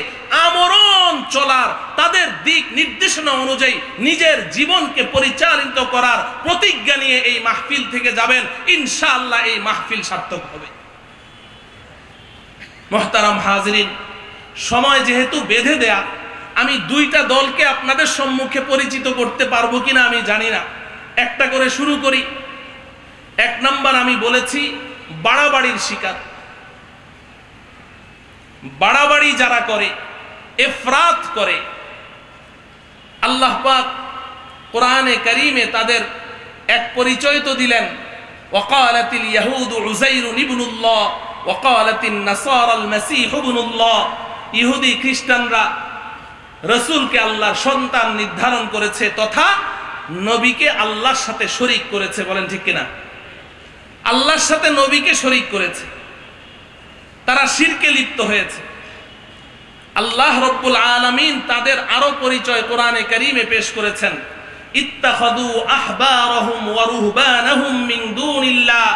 আমরণ চলার, তাদের দিক নির্দেশনা অনুযায়ী নিজের জীবনকে পরিচালিত করার প্রতিজ্ঞা নিয়ে এই মাহফিল থেকে যাবেন। ইনশাআল্লাহ এই মাহফিল সার্থক হবে। মুহতারাম হাজিরিন, সময় যেহেতু বেঁধে দেয়া, আমি 2টা দলকে আপনাদের সম্মুখে পরিচিত করতে পারবো কিনা আমি জানি না। একটা করে শুরু করি। 1 নাম্বার আমি বলেছি বাড়াবাড়ির শিকার। বাড়াবাড়ি যারা করে, ইফরাত করে, আল্লাহ পাক কোরআনে কারীমে তাদের এক পরিচয় তো দিলেন, ওয়াকালাতিল ইয়াহুদু উযাইরু ইবনুল্লাহ ওয়াকালাতিন নাসারাল মাসীহু ইবনুল্লাহ। ইহুদি খ্রিস্টানরা রসুলকে আল্লাহর সন্তান নির্ধারণ করেছে তথা নবীকে আল্লাহর সাথে শরীক করেছে। বলেন ঠিক কিনা? আল্লাহর সাথে নবীকে শরীক করেছে, তারা শিরকে লিপ্ত হয়েছে। আল্লাহ রব্বুল আলামিন তাদের আরো পরিচয় কোরআনে কারীমে পেশ করেছেন, ইত্তাখাযু আহবারহুম ওয়া রুহবানাহুম মিন দুনিল্লাহ।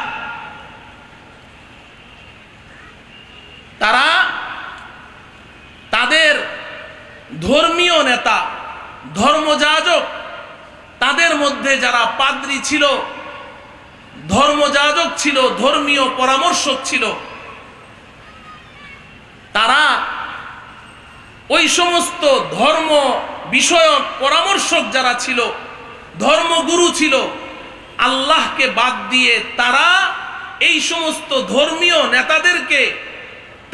তারা তাদের ধর্মীয় নেতা, ধর্মযাজক, তাদের মধ্যে যারা পাদ্রী ছিল, ধর্মযাজক ছিল, ধর্মীয় পরামর্শক ছিল, তারা ওই সমস্ত ধর্ম বিষয়ক পরামর্শক যারা ছিল, ধর্মগুরু ছিল, আল্লাহকে বাদ দিয়ে তারা এই সমস্ত ধর্মীয় নেতাদেরকে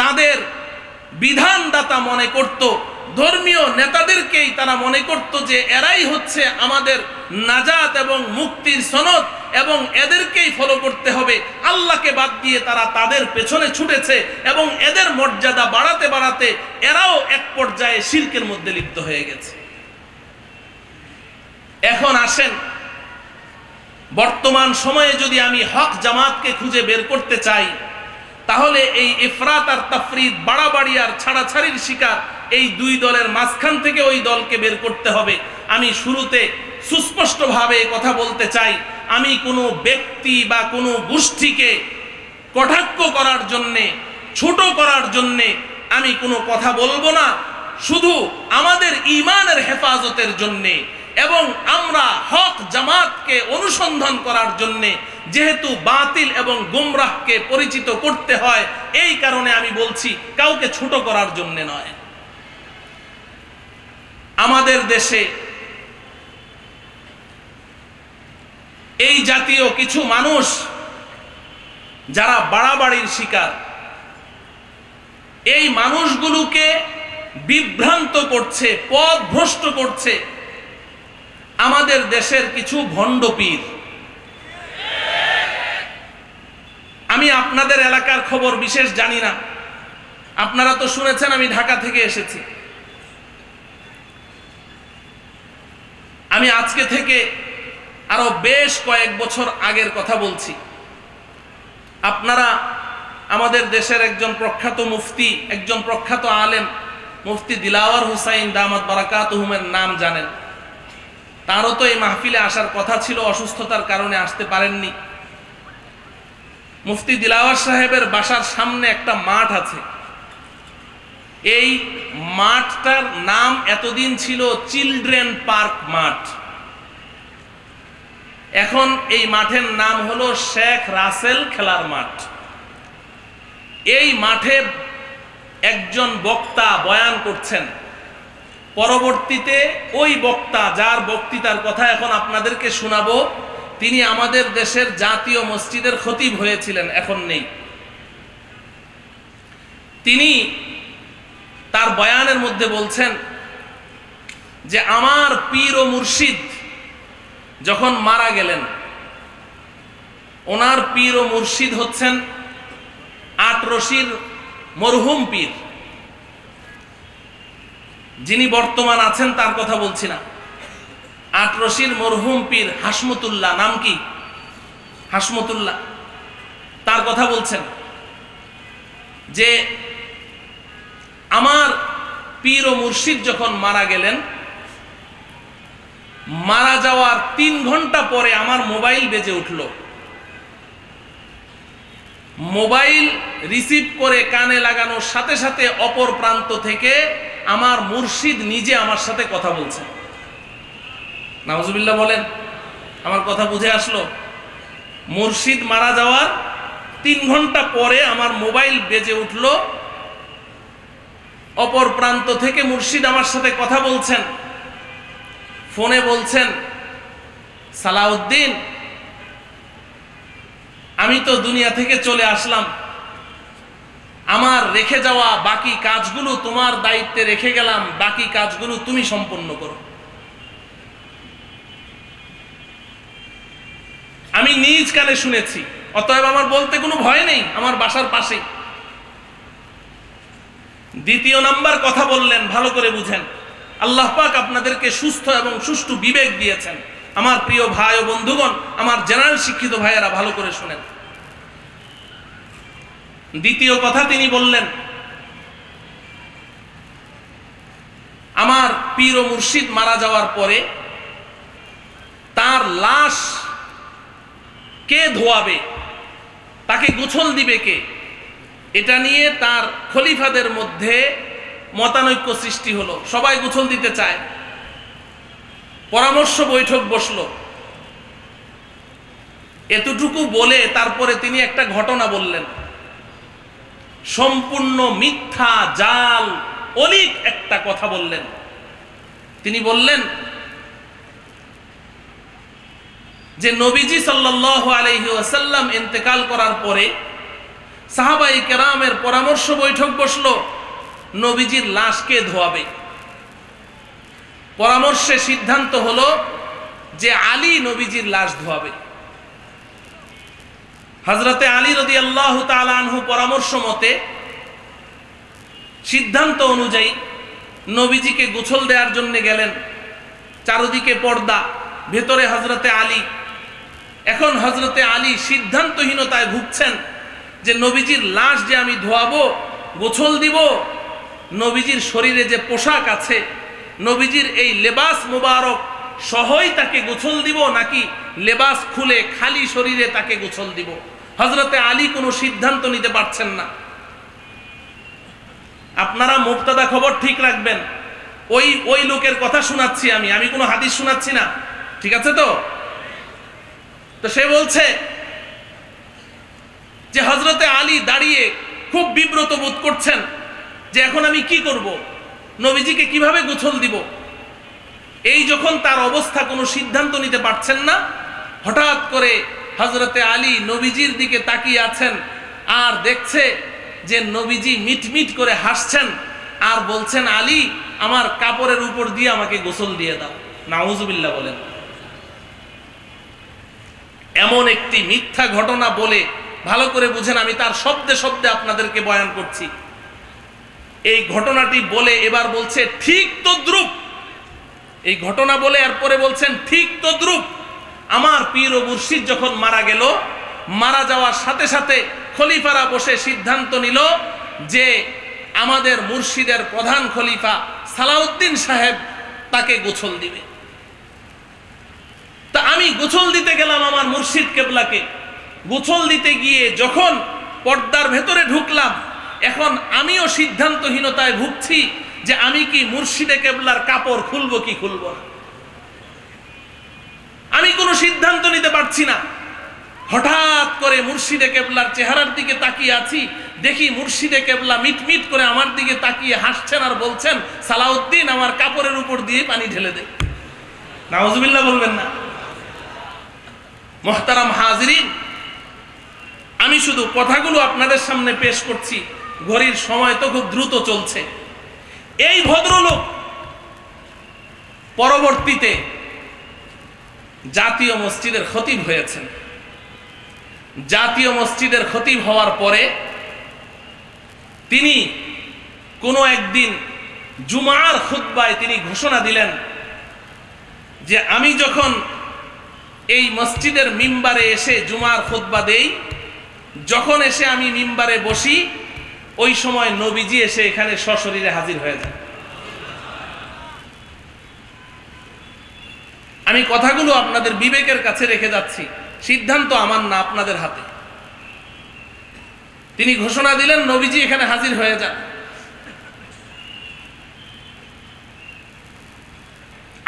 তাদের বিধানদাতা মনে করত। ধর্মীয় নেতাদেরকেই তারা মনে করত যে এরাই হচ্ছে আমাদের নাজাত এবং মুক্তির সনদ এবং এদেরকেই ফলো করতে হবে। আল্লাহকে বাদ দিয়ে তারা তাদের পেছনে ছুটেছে এবং এদের মর্যাদা বাড়াতে বাড়াতে এরাও এক পর্যায়ে শিরকের মধ্যে লিপ্ত হয়ে গেছে। এখন আসেন, বর্তমান সময়ে যদি আমি হক জামাতকে খুঁজে বের করতে চাই, তাহলে এই ইফরাত আর তাফরিদ, বাড়াবাড়ি আর ছাড়াছাড়ির শিকার এই দুই দলের মাঝখান থেকে ওই দলকে বের করতে হবে। আমি শুরুতে সুস্পষ্টভাবে কথা বলতে চাই, আমি কোনো ব্যক্তি বা কোনো গোষ্ঠীকে কটাক্ষ করার জন্যে, ছোট করার জন্যে আমি কোনো কথা বলবো না। শুধু আমাদের ঈমানের হেফাজতের জন্যে এবং আমরা হক জামাতকে অনুসন্ধান করার জন্যে, যেহেতু বাতিল এবং গুমরাহকে পরিচিত করতে হয়, এই কারণে আমি বলছি, কাউকে ছোট করার জন্যে নয়। আমাদের দেশে এই জাতীয় কিছু মানুষ যারা বাড়াবাড়ির শিকার, এই মানুষগুলোকে বিভ্রান্ত করছে, পথভ্রষ্ট করছে আমাদের দেশের কিছু ভণ্ড পীর। আমি আপনাদের এলাকার খবর বিশেষ জানি না, আপনারা তো শুনেছেন আমি ঢাকা থেকে এসেছি। আমি আজকে থেকে আরো বেশ কয়েক বছর আগের কথা বলছি। আপনারা আমাদের দেশের একজন প্রখ্যাত মুফতি, একজন প্রখ্যাত আলেম, মুফতি দিলাওয়ার হুসাইন দামাত বারাকাতুহুমের নাম জানেন। তারও তো এই মাহফিলে আসার কথা ছিল, অসুস্থতার কারণে আসতে পারেননি। মুফতি দিলাওয়ার সাহেবের বাসার সামনে একটা মাঠ আছে। এই মাঠটার নাম এতদিন ছিল চিলড্রেন পার্ক মাঠ। এখন এই মাঠের নাম হলো শেখ রাসেল খেলার মাঠ। এই মাঠে একজন বক্তা বয়ান করছেন। পরবর্তীতে ওই বক্তা, যার বক্তৃতার কথা এখন আপনাদেরকে শোনাবো, তিনি আমাদের দেশের জাতীয় মসজিদের খতিব হয়েছিলেন, এখন নেই। তিনি তার বয়ানের মধ্যে বলছেন যে আমার পীর ও মুর্শিদ যখন মারা গেলেন, ওনার পীর ও মুর্শিদ হচ্ছেন আটরশির মরহুম পীর, যিনি বর্তমান আছেন তার কথা বলছি না। আটরশির মরহুম পীর হাসমতুল্লাহ, নাম কি? হাসমতুল্লাহ, তার কথা বলছেন যে আমার পীর ও মুর্শিদ যখন মারা গেলেন, মারা যাওয়ার 3 ঘন্টা পরে আমার মোবাইল বেজে উঠল। মোবাইল রিসিভ করে কানে লাগানোর সাথে সাথে অপর প্রান্ত থেকে আমার মুর্শিদ নিজে আমার সাথে কথা বলছেন। নাউজুবিল্লাহ বলেন। আমার কথা বুঝে আসলো? মুর্শিদ মারা যাওয়ার 3 ঘন্টা পরে আমার মোবাইল বেজে উঠল, অপর প্রান্ত থেকে মুর্শিদ আমার সাথে কথা বলছেন। ফোনে বলছেন, সালাউদ্দিন, আমি তো দুনিয়া থেকে চলে আসলাম, আমার রেখে যাওয়া বাকি কাজগুলো তোমার দায়িত্বে রেখে গেলাম, বাকি কাজগুলো তুমি সম্পন্ন করো। আমি নিজ কানে শুনেছি, অতএব আমার বলতে কোনো ভয় নেই, আমার বাসার পাশেই। দ্বিতীয় নাম্বার কথা বললেন, ভালো করে বুঝেন। আল্লাহ পাক আপনাদেরকে সুস্থ এবং সুষ্ঠু বিবেক দিয়েছেন। আমার প্রিয় ভাই ও বন্ধুগণ, আমার জেনারেল শিক্ষিত ভাইয়েরা ভালো করে শুনেন। দ্বিতীয় কথা তিনি বললেন, আমার পীর ও মুর্শিদ মারা যাওয়ার পরে তার লাশ কে ধোয়াবে, তাকে গোসল দিবে কে, এটা নিয়ে তার খলিফাদের মধ্যে মতানৈক্য সৃষ্টি হলো। সবাই গোসল দিতে চায়, পরামর্শ বৈঠক বসলো। এতটুকু বলে তারপরে তিনি একটা ঘটনা বললেন, সম্পূর্ণ মিথ্যা, জাল, অলীক একটা কথা বললেন। তিনি বললেন যে নবীজি সাল্লাল্লাহু আলাইহি ওয়াসাল্লাম ইন্তেকাল করার পরে সাহাবায়ে কেরামের পরামর্শ বৈঠক বসলো, নবীজির লাশ কে ধোয়াবে। পরামর্শে সিদ্ধান্ত হলো যে আলী নবীজির লাশ ধোয়াবে। হযরতে আলী রাদিয়াল্লাহু তাআলা আনহু পরামর্শ মতে, সিদ্ধান্ত অনুযায়ী নবীজিকে গোসল দেওয়ার জন্য গেলেন। চারদিকে পর্দা, ভেতরে হযরতে আলী। এখন হযরতে আলী সিদ্ধান্তহীনতায় ভুগছেন যে নবীজির লাশ যে আমি ধোয়াবো, গোসল দিব, নবীজির শরীরে যে পোশাক আছে, নবীজির এই লেবাস মুবারক সহই তাকে গোসল দিব, নাকি লেবাস খুলে খালি শরীরে তাকে গোসল দিব। হযরতে আলী কোনো সিদ্ধান্ত নিতে পারছেন না। আপনারা মুবতাদা খবর ঠিক রাখবেন। ওই লোকের কথা শোনাচ্ছি আমি কোনো হাদিস শোনাচ্ছি না, ঠিক আছে তো? তো সে বলছে যে হযরতে আলী দাঁড়িয়ে খুব বিব্রত বোধ করছেন যে এখন আমি কি করব, নবীজিকে কিভাবে গোসল দিব। এই যখন তার অবস্থা, কোনো সিদ্ধান্ত নিতে পারছেন না, হঠাৎ করে হযরতে আলী নবীজির দিকে তাকিয়ে আছেন আর দেখছে যে নবীজি মিটমিট করে হাসছেন আর বলছেন, আলী আমার কাপড়ের উপর দিয়ে আমাকে গোসল দিয়ে দাও। নাউজুবিল্লাহ বলেন। এমন একটি মিথ্যা ঘটনা বলে, ভালো করে বুঝেন, আমি তার শব্দে শব্দে আপনাদেরকে বয়ান করছি। এই ঘটনাটি বলে এবার বলছে ঠিক তদ্রুপ, এই ঘটনা বলে এরপরে বলছেন ঠিক তদ্রুপ আমার পীর ও মুর্শিদ যখন মারা গেল, মারা যাওয়ার সাথে সাথে খলিফারা বসে সিদ্ধান্ত নিল যে আমাদের মুর্শিদের প্রধান খলিফা সালাউদ্দিন সাহেব তাকে গোসল দিবে। তা আমি গোসল দিতে গেলাম আমার মুর্শিদ কেবলাকে। গোসল দিতে গিয়ে যখন পর্দার ভেতরে ঢুকলাম, এখন আমিও সিদ্ধান্তহীনতায় ভুগছি যে আমি কি মুর্শিদে কেবলার কাপড় খুলবো কি খুলবো না। আমি কোনো সিদ্ধান্ত নিতে পারছি না। হঠাৎ করে মুর্শিদে কেবলার চেহারার দিকে তাকিয়ে আছি, দেখি মুর্শিদে কেবলা মিটমিট করে আমার দিকে তাকিয়ে হাসছেন আর বলছেন, সালাউদ্দিন আমার কাপড়ের উপর দিয়ে পানি ঢেলে দে। নাউজুবিল্লাহ বলবেন না? মুহতারাম হাজিরিন, আমি শুধু কথাগুলো আপনাদের সামনে পেশ করছি, ঘড়ির সময় তো খুব দ্রুত চলছে। এই ভদ্রলোক পরবর্তীতে জাতীয় মসজিদের খতিব হয়েছেন। জাতীয় মসজিদের খতিব হওয়ার পরে তিনি কোনো একদিন জুমার খুতবায় তিনি ঘোষণা দিলেন যে আমি যখন এই মসজিদের মিম্বারে এসে জুমার খুতবা দেই, যখন এসে আমি মিম্বারে বসি, ওই সময় নবীজি এসে এখানে সশরীরে হাজির হয়ে যায়। আমি কথাগুলো আপনাদের বিবেকের কাছে রেখে যাচ্ছি, সিদ্ধান্ত আমার না, আপনাদের হাতে। তিনি ঘোষণা দিলেন নবীজি এখানে হাজির হয়ে যান।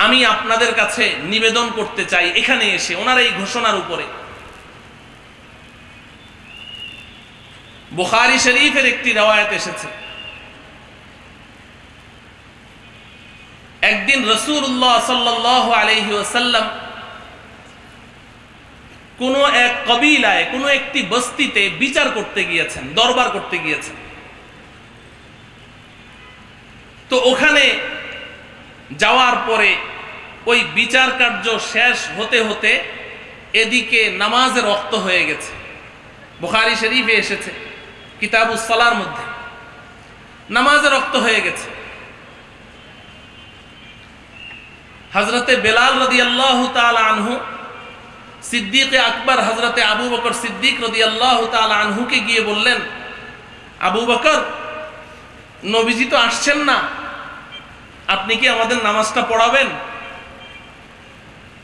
আমি আপনাদের কাছে নিবেদন করতে চাই, এখানে এসে ওনার এই ঘোষণার উপরে বুখারী শরীফের একটি রওয়ায়াত এসেছে, একদিন রাসূলুল্লাহ সাল্লাল্লাহু আলাইহি ওয়াসাল্লাম কোন এক কবিলায়, কোন একটি বস্তিতে বিচার করতে গিয়েছেন, দরবার করতে গিয়েছেন। তো ওখানে যাওয়ার পরে ওই বিচার কার্য শেষ হতে হতে এদিকে নামাজের ওয়াক্ত হয়ে গেছে। বুখারী শরীফে এসেছে কিতাবুস সালার মধ্যে। নামাজে রক্ত হয়ে গেছে। হযরতে বেলাল রাদিয়াল্লাহু তাআলা আনহু সিদ্দিক আকবর হযরতে আবু বকর সিদ্দিক রাদিয়াল্লাহু তাআলা আনহুকে গিয়ে বললেন, আবু বকর, নবীজি তো আসছেন না, আপনি কি আমাদের নামাজটা পড়াবেন?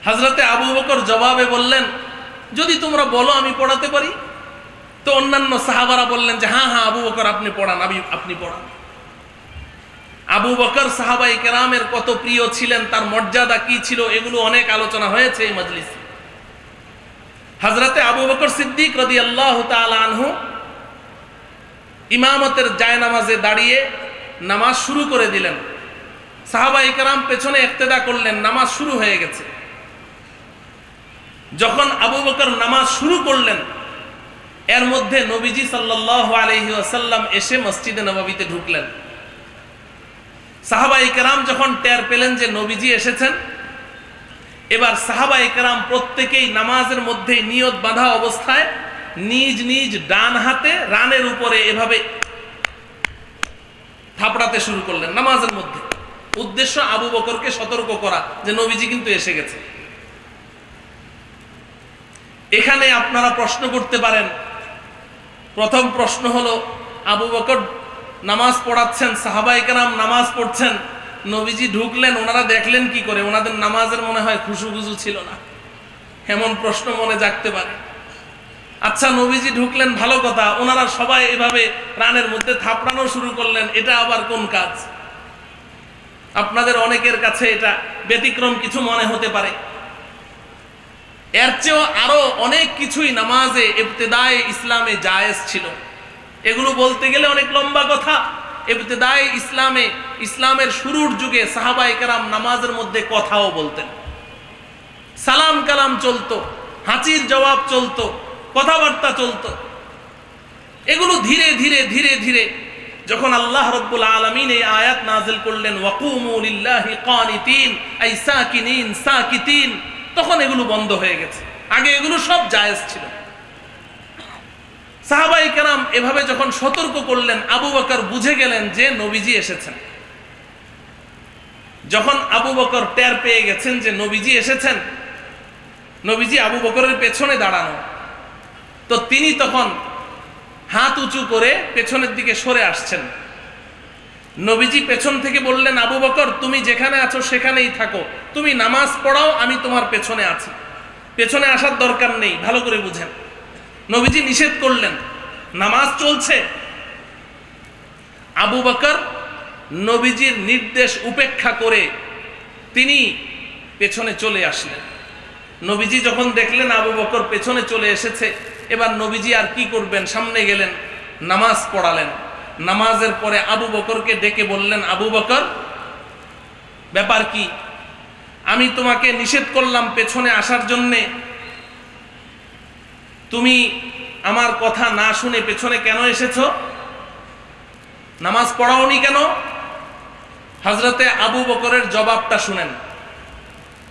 হযরতে আবু বকর জবাবে বললেন, যদি তোমরা বলো আমি পড়াতে পারি। তো অন্যান্য সাহাবারা বললেন যে হ্যাঁ হ্যাঁ আবু বকর আপনি পড়ান, আপনি পড়ান। আবু বকর সাহাবায়ে কেরামের কত প্রিয় ছিলেন, তার মর্যাদা কি ছিল, এগুলো অনেক আলোচনা হয়েছে এই মজলিসে। হযরতে আবু বকর সিদ্দিক রাদিয়াল্লাহু তাআলা আনহু ইমামতের জায়নামাজে দাঁড়িয়ে নামাজ শুরু করে দিলেন। সাহাবায়ে কেরাম পেছনে ইক্তেদা করলেন, নামাজ শুরু হয়ে গেছে। যখন আবু বকর নামাজ শুরু করলেন, এর মধ্যে নবীজি সাল্লাল্লাহু আলাইহি ওয়াসাল্লাম এসে মসজিদে নববীতে ঢুকলেন। সাহাবায়ে কেরাম যখন টের পেলেন যে নবীজি এসেছেন, এবার সাহাবায়ে কেরাম প্রত্যেকেই নামাজের মধ্যে নিয়ত বাঁধা অবস্থায় নিজ নিজ ডান হাতে রানের উপরে এভাবে থাপড়াতে শুরু করলেন নামাজের মধ্যে। উদ্দেশ্য আবু বকরকে সতর্ক করা যে নবীজি কিন্তু এসে গেছে। এখানে আপনারা প্রশ্ন করতে পারেন, প্রথম প্রশ্ন হলো, আবু বকর নামাজ পড়াচ্ছেন, সাহাবায়ে কেরাম নামাজ পড়ছেন, নবীজি ঢুকলেন, ওনারা দেখলেন কি করে? ওনাদের নামাজের মনে হয় খুশুখুজু ছিল না, এমন প্রশ্ন মনে জাগতে পারে। আচ্ছা, নবীজি ঢুকলেন ভালো কথা, ওনারা সবাই এভাবে রানের মধ্যে থাপড়ানো শুরু করলেন, এটা আবার কোন কাজ? আপনাদের অনেকের কাছে এটা ব্যতিক্রম কিছু মনে হতে পারে। এর চেয়েও আরো অনেক কিছুই নামাজে ইবতিদায়ে ইসলামে জায়েজ ছিল। এগুলো বলতে গেলে অনেক লম্বা কথা। ইবতিদায়ে ইসলামে, ইসলামের শুরুর যুগে সাহাবায়ে কেরাম নামাজের মধ্যে কথাও বলতেন, সালাম কালাম চলতো, হাঁচির জবাব চলতো, কথাবার্তা চলতো। এগুলো ধীরে ধীরে ধীরে ধীরে যখন আল্লাহ রাব্বুল আলামিন এই আয়াত নাযিল করলেন, ওয়াকুমু লিল্লাহি কানিতিন আই সাকিনিন সাকিতিন, তখন এগুলো বন্ধ হয়ে গেছে। আগে এগুলো সব জায়েজ ছিল। সাহাবায়ে কেরাম এভাবে যখন সতর্ক করলেন, আবু বকর বুঝে গেলেন যে নবীজি এসেছেন। যখন আবু বকর টের পেয়ে গেছেন যে নবীজি এসেছেন, নবীজি আবু বকরের পেছনে দাঁড়ানো, তো তিনি তখন হাত উঁচু করে পেছনের দিকে সরে আসছেন। নবীজি পেছন থেকে বললেন, আবু বকর তুমি যেখানে আছো সেখানেই থাকো, তুমি নামাজ পড়াও, আমি তোমার পেছনে আছি, পেছনে আসার দরকার নেই। ভালো করে বুঝেন, নবীজি নিষেধ করলেন, নামাজ চলছে। আবু বকর নবীজির নির্দেশ উপেক্ষা করে তিনি পেছনে চলে আসলেন। নবীজি যখন দেখলেন আবু বকর পেছনে চলে এসেছে, এবার নবীজি আর কি করবেন, সামনে গেলেন, নামাজ পড়ালেন। নামাজের পরে আবু বকরকে ডেকে বললেন, আবু বকর ব্যাপার কি? আমি তোমাকে নিষেধ করলাম পেছনে আসার জন্যে, তুমি আমার কথা না শুনে পেছনে কেন এসেছো? নামাজ পড়াওনি কেন? হযরতে আবু বকরের জবাবটা শুনেন।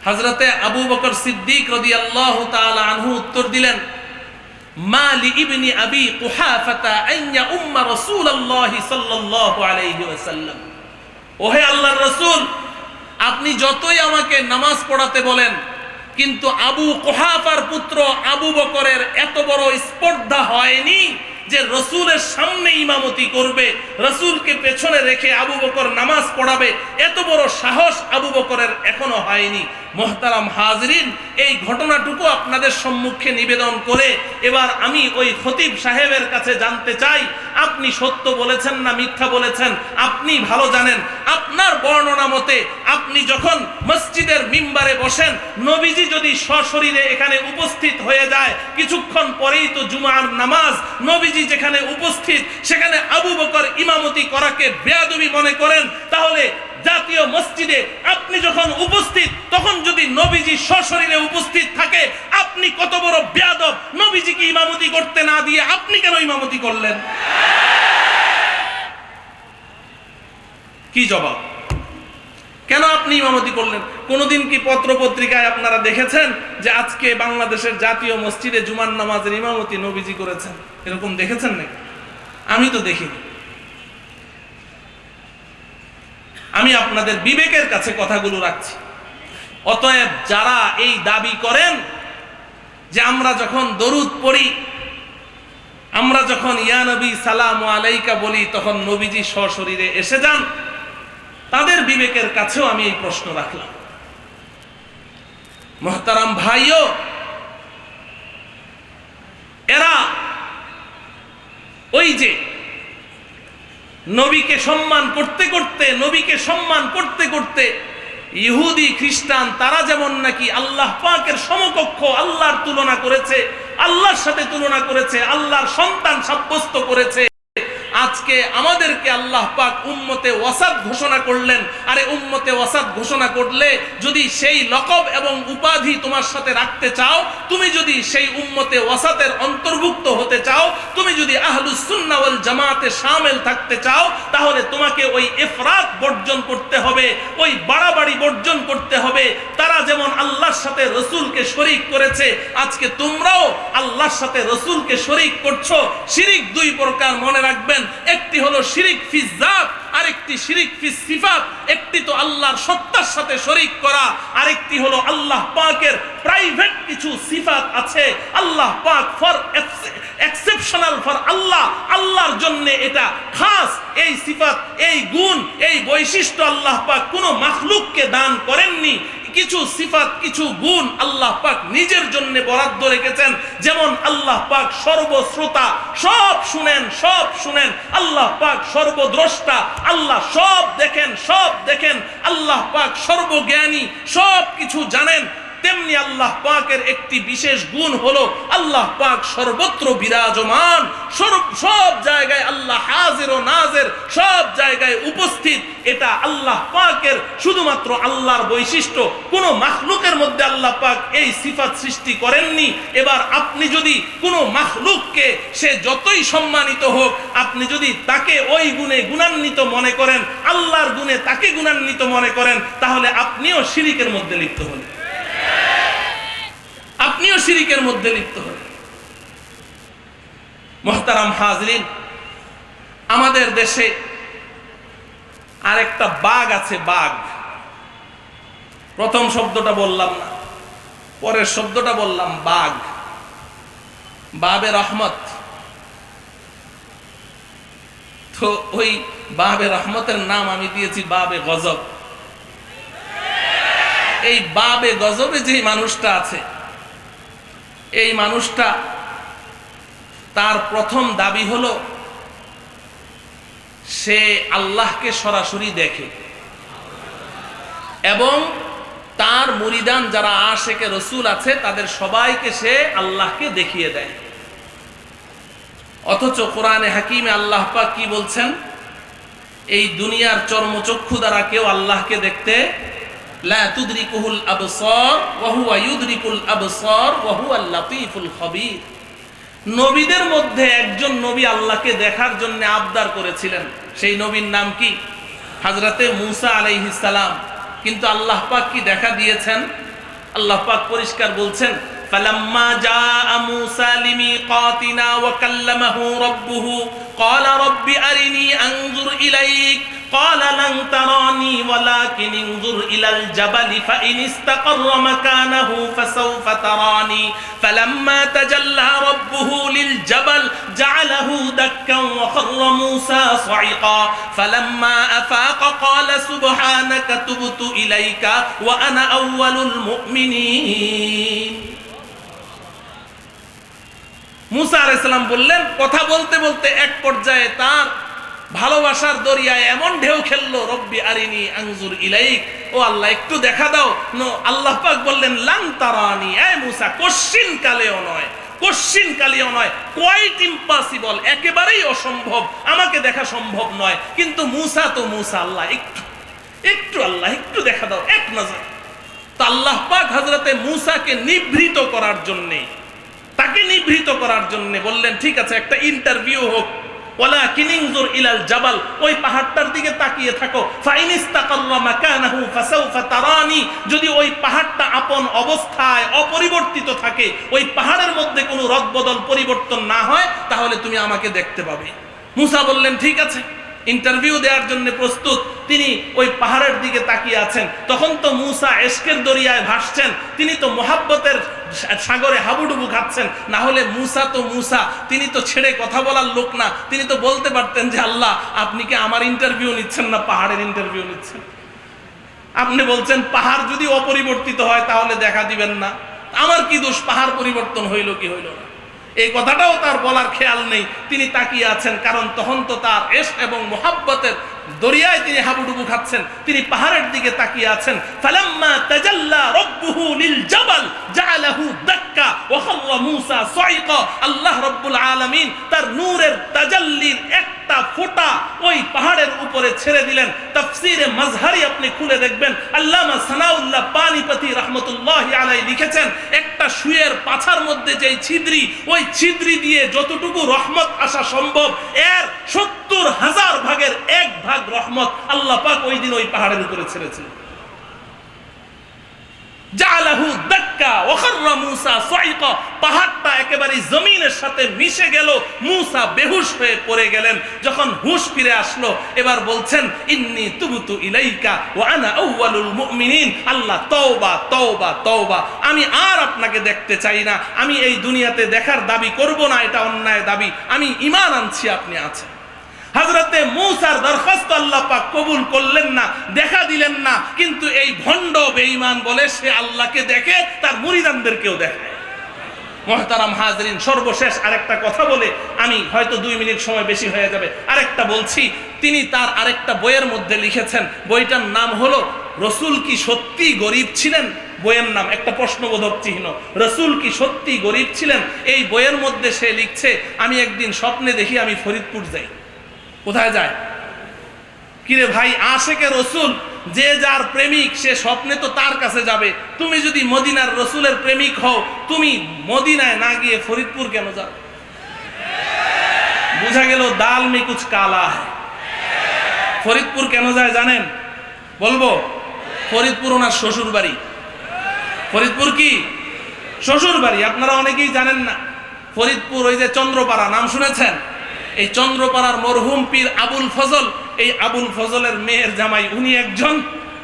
হযরতে আবু বকর সিদ্দিক রাদিয়াল্লাহু তাআলা আনহু উত্তর দিলেন, মা লি ইবনি আবি কুহাফাতা আন ইয়াউম্মা রাসূলুল্লাহি সাল্লাল্লাহু আলাইহি ওয়াসাল্লাম। ওহে আল্লাহর রাসূল, আপনি যতই আমাকে নামাজ পড়াতে বলেন, কিন্তু আবু কুহাফার পুত্র আবু বকরের এত বড় স্পর্ধা হয়নি যে রসুলের সামনে ইমামতি করবে, রসুলকে পেছনে রেখে আবু বকর নামাজ পড়াবে, এত বড় সাহস আবু বকরের এখনো হয়নি। মুহতারাম হাজরিন, এই ঘটনাটুকু আপনাদের সম্মুখে নিবেদন করে এবার আমি ওই খতিব সাহেবের কাছে জানতে চাই, আপনি সত্য বলেছেন না মিথ্যা বলেছেন আপনি ভালো জানেন। আপনার বর্ণনা মতে আপনি যখন মসজিদের মিম্বারে বসেন, নবীজি যদি সশরীরে এখানে উপস্থিত হয়ে যায়, কিছুক্ষণ পরেই তো জুমার নামাজ, নবীজি যেখানে উপস্থিত সেখানে আবু বকর ইমামতি করাকে বেয়াদবি মনে করেন, তাহলে জাতীয় মসজিদে আপনি যখন উপস্থিত, তখন যদি নবীজি সশরীরে উপস্থিত থাকে, আপনি কত বড় বেয়াদব! নবীজিকে ইমামতি করতে না দিয়ে আপনি কেন ইমামতি করলেন? কি জবাব? কেন আপনি ইমামতি করলেন? কোনদিন কি পত্র পত্রিকায় আপনারা দেখেছেন যে আজকে বাংলাদেশের জাতীয় মসজিদে জুমার নামাজের ইমামতি নবীজি করেছেন? এরকম দেখেছেন নাকি? আমি তো দেখিনি। আমি আপনাদের বিবেকের কাছে কথাগুলো রাখছি। অতএব যারা এই দাবি করেন যে আমরা যখন দরুদ পড়ি, আমরা যখন ইয়া নবী সালামু আলাইকা বলি, তখন নবীজি সশরীরে এসে যান, তাদের বিবেকের কাছেও আমি এই প্রশ্ন রাখলাম। মুহতারাম ভাইও, এরা ওই যে নবীকে সম্মান করতে করতে, নবীকে সম্মান করতে করতে ইহুদি খ্রিস্টান তারা যেমন নাকি আল্লাহ পাকের সমকক্ষ আল্লাহর তুলনা করেছে, আল্লাহর সাথে তুলনা করেছে, আল্লাহর সন্তান সাব্যস্ত করেছে, আজকে আমাদেরকে আল্লাহ পাক উম্মতে ওয়াসাত ঘোষণা করলেন। আরে উম্মতে ওয়াসাত ঘোষণা করলে যদি সেই লকব এবং উপাধি তোমার সাথে রাখতে চাও, তুমি যদি সেই উম্মতে ওয়াসাতের অন্তর্ভুক্ত হতে চাও, তুমি যদি আহলুস সুন্নাহ ওয়াল জামাতে শামিল থাকতে চাও, তাহলে তোমাকে ওই ইফরাত বর্জন করতে হবে, ওই বাড়াবাড়ি বর্জন করতে হবে। তারা যেমন আল্লাহর সাথে রাসূলকে শরীক করেছে, আজকে তোমরাও আল্লাহর সাথে রাসূলকে শরীক করছো। শিরিক দুই প্রকার মনে রাখবেন, একটি হলো শিরিক ফি যাত, আরেকটি শিরিক ফি সিফাত। একটি তো আল্লাহর সত্তার সাথে শরীক করা, আরেকটি হলো আল্লাহ পাকের প্রাইভেট কিছু সিফাত আছে, আল্লাহ পাক ফর এক্সেপশনাল ফর আল্লাহ, আল্লাহর জন্য এটা খাস। এই সিফাত, এই গুণ, এই বৈশিষ্ট্য আল্লাহ পাক কোনো মাখলুককে দান করেননি। কিছু সিফাত, কিছু গুণ আল্লাহ পাক নিজের জন্য বরাদ্দ রেখেছেন। যেমন আল্লাহ পাক সর্বশ্রোতা, সব শুনেন, সব শুনেন। আল্লাহ পাক সর্বদ্রষ্টা, আল্লাহ সব দেখেন, সব দেখেন। আল্লাহ পাক সর্বজ্ঞানী, সব কিছু জানেন। তেমনি আল্লাহ পাকের একটি বিশেষ গুণ হলো আল্লাহ পাক সর্বত্র বিরাজমান, সব জায়গায় আল্লাহ হাজির ও নাজির, সব জায়গায় উপস্থিত। এটা আল্লাহ পাকের শুধুমাত্র আল্লাহর বৈশিষ্ট্য, কোনো মাখলুকের মধ্যে আল্লাহ পাক এই সিফাত সৃষ্টি করেননি। এবার আপনি যদি কোনো মাখলুককে, সে যতই সম্মানিত হোক, আপনি যদি তাকে ওই গুণে গুণান্বিত মনে করেন, আল্লাহর গুণে তাকে গুণান্বিত মনে করেন, তাহলে আপনিও শিরিকের মধ্যে লিপ্ত হলেন, আপনিও শিরিকের মধ্যে লিপ্ত হলেন। মুহতারাম হাজরিন, আমাদের দেশে আরেকটা বাঘ আছে, বাঘ। প্রথম শব্দটা বললাম না, পরের শব্দটা বললাম, বাঘ, বাবে রহমত। তো ওই বাবে রহমতের নাম আমি দিয়েছি বাবে গজব। এই বাবে গজবে যে মানুষটা আছে, এই মানুষটা, তার প্রথম দাবি হলো সে আল্লাহকে সরাসরি দেখে এবং তার মুরিদান যারা আশেকে রসুল আছে তাদের সবাইকে সে আল্লাহকে দেখিয়ে দেয়। অথচ কোরআনে হাকিমে আল্লাহ পাক কি বলছেন? এই দুনিয়ার চর্মচক্ষু দ্বারা কেউ আল্লাহকে দেখতে, লা তুদরিকুহুল আবসার ওয়া হুয়া ইউদরিকুল আবসার ওয়া হুয়াল লাতীফুল খবীর। নবীদের মধ্যে একজন নবী আল্লাহকে দেখার জন্য আবদার করেছিলেন, সেই নবীর নাম কি? হযরতে মূসা আলাইহিস সালাম। কিন্তু আল্লাহ পাক কি দেখা দিয়েছেন? আল্লাহ পাক পরিষ্কার বলছেন, ফালাম্মা জাআ মূসা লিমিকাতিনা ওয়া কাল্লামাহু রাব্বুহু ক্বালা রাব্বি আরিনি আনজুর ইলাইক قال لن تراني ولكن انظر إلى الجبل فإن استقر مكانه فسوف تراني فلما تجلى ربه للجبل جعله دكا وخر موسى صعقا فلما أفاق قال سبحانك تبت إليك وأنا أول المؤمنين। মুসা আলাইহিস সালাম বললেন, কথা বলতে বলতে এক পর্যায়ে তার ভালোবাসার দরিয়ায় এমন ঢেউ খেললো, রব্বি আরিনি আনজুর ইলাইক, ও আল্লাহ একটু দেখা দাও। আল্লাহ পাক বললেন, লান তারানি, এ মুসা কোশ্চিন কালেও নয়, কোশ্চিন কালেও নয়, কোয়াইট ইম্পসিবল, একেবারেই অসম্ভব, আমাকে দেখা সম্ভব নয়। কিন্তু মুসা তো মুসা, আল্লাহ একটু আল্লাহ একটু দেখা দাও, এক নজর। তো আল্লাহ পাক হযরতে মুসাকে নিভৃত করার জন্য, তাকে নিভৃত করার জন্য বললেন, ঠিক আছে একটা ইন্টারভিউ হোক। ওয়ালাকিন ইনজুর ইলাল জাবাল, ওই পাহাড়টার দিকে তাকিয়ে থাকো। ফাইন ইস্তাকাররা মাকানাহু ফাসাউফা তারানি, যদি ওই পাহাড়টা আপন অবস্থায় অপরিবর্তিত থাকে, ওই পাহাড়ের মধ্যে কোনো রদবদল পরিবর্তন না হয়, তাহলে তুমি আমাকে দেখতে পাবে। মুসা বললেন, ঠিক আছে। ইন্টারভিউ দেওয়ার জন্য প্রস্তুত, তিনি ওই পাহাড়ের দিকে তাকিয়ে আছেন। তখন তো মূসা ইশকের দরিয়ায় ভাসছেন, তিনি তো মোহাব্বতের সাগরে হাবুডুবু খাচ্ছেন। না হলে মূসা তো মূসা, তিনি তো ছেড়ে কথা বলার লোক না, তিনি তো বলতে পারতেন যে আল্লাহ আপনি কি আমার ইন্টারভিউ নিচ্ছেন না পাহাড়ের ইন্টারভিউ নিচ্ছেন? আপনি বলছেন পাহাড় যদি অপরিবর্তিত হয় তাহলে দেখা দিবেন না, আমার কি দোষ, পাহাড় পরিবর্তন হইল কি হইল না, এই কথাটাও তার বলার খেয়াল নেই। তিনি তাকিয়ে আছেন, কারণ তখন তো তার ইশক এবং মুহাব্বতের দরিয়ায় তিনি হাবুডুবু খাচ্ছেন। তিনি পাহাড়ের দিকে তাকিয়ে আছেন। ফালাম্মা তাজাল্লা রাব্বুহু লিল জাবাল জাআলাহু দাক্কা ওয়া খাররা মূসা সাইকা। আল্লাহ রাব্বুল আলামিন তার নূরের তাজাল্লির একটা ফোঁটা ওই পাহাড়ের উপরে ছেড়ে দিলেন। তাফসীরে মাজহারি আপনি খুলে দেখবেন, আল্লামা সানাউল্লাহ পানিপতি রাহমাতুল্লাহি আলাইহি লিখেছেন, একটা শুয়ের পাছার মধ্যে যেই ছিদ্রি, ওই ছিদ্রি দিয়ে যতটুকু রহমত আসা সম্ভব এর ৭০,০০০ ভাগের ১ ভাগ রহমত আল্লাহ পাক ওই দিন ওই পাহাড়ের উপরে ছেড়েছিলেন। জাআলাহু দাক্কা ওয়া খাররা মূসা সাইকা। পাহাড়টা একেবারে জমিনের সাথে মিশে গেল, মূসা বেহুশ হয়ে পড়ে গেলেন। যখন হুঁশ ফিরে আসলো, এবার বলছেন ইন্নী তুবতু ইলাইকা ওয়া আনা আউয়ালুল মুমিনিন। আল্লাহ তওবা তওবা তওবা, আমি আর আপনাকে দেখতে চাই না, আমি এই দুনিয়াতে দেখার দাবি করব না, এটা অন্যায় দাবি, আমি ঈমান আনছি আপনি আছেন। হযরতে মূসার দরখাস্ত আল্লাহ পাক কবুল করলেন না, দেখা দিলেন না, কিন্তু এই ভণ্ড বেঈমান বলে সে আল্লাহকে দেখে, তার মুরিদানদেরকেও দেখায়। মুহতারাম হাজরিন, সর্বশেষ আরেকটা কথা বলে আমি হয়তো 2 মিনিট সময় বেশি হয়ে যাবে, আরেকটা বলছি। তিনি তার আরেকটা বইয়ের মধ্যে লিখেছেন, বইটার নাম হলো রসুল কি সত্যি গরিব ছিলেন। বইয়ের নাম একটা প্রশ্নবোধক চিহ্ন, রসুল কি সত্যি গরিব ছিলেন। এই বইয়ের মধ্যে সে লিখছে, আমি একদিন স্বপ্নে দেখি আমি ফরিদপুর যাই। কোথায় যায়? কিরে ভাই, আশেকে রসুল যে যার প্রেমিক সে স্বপ্নে তো তার কাছে যাবে। তুমি যদি মদিনার রসুলের প্রেমিক হও, তুমি মদিনায় না গিয়ে ফরিদপুর কেন যাও? বুঝা গেল দাল মে কুছ কালা হ্যায়। ফরিদপুর কেন যায় জানেন? বলবো, ফরিদপুর ওনার শ্বশুর বাড়ি। ফরিদপুর কি শ্বশুর বাড়ি? আপনারা অনেকেই জানেন না। ফরিদপুর ওই যে চন্দ্রপাড়া, নাম শুনেছেন? এই চন্দ্রপাড়ার মরহুম পীর আবুল ফজল, এই আবুল ফজলের মেয়ের জামাই উনি একজন,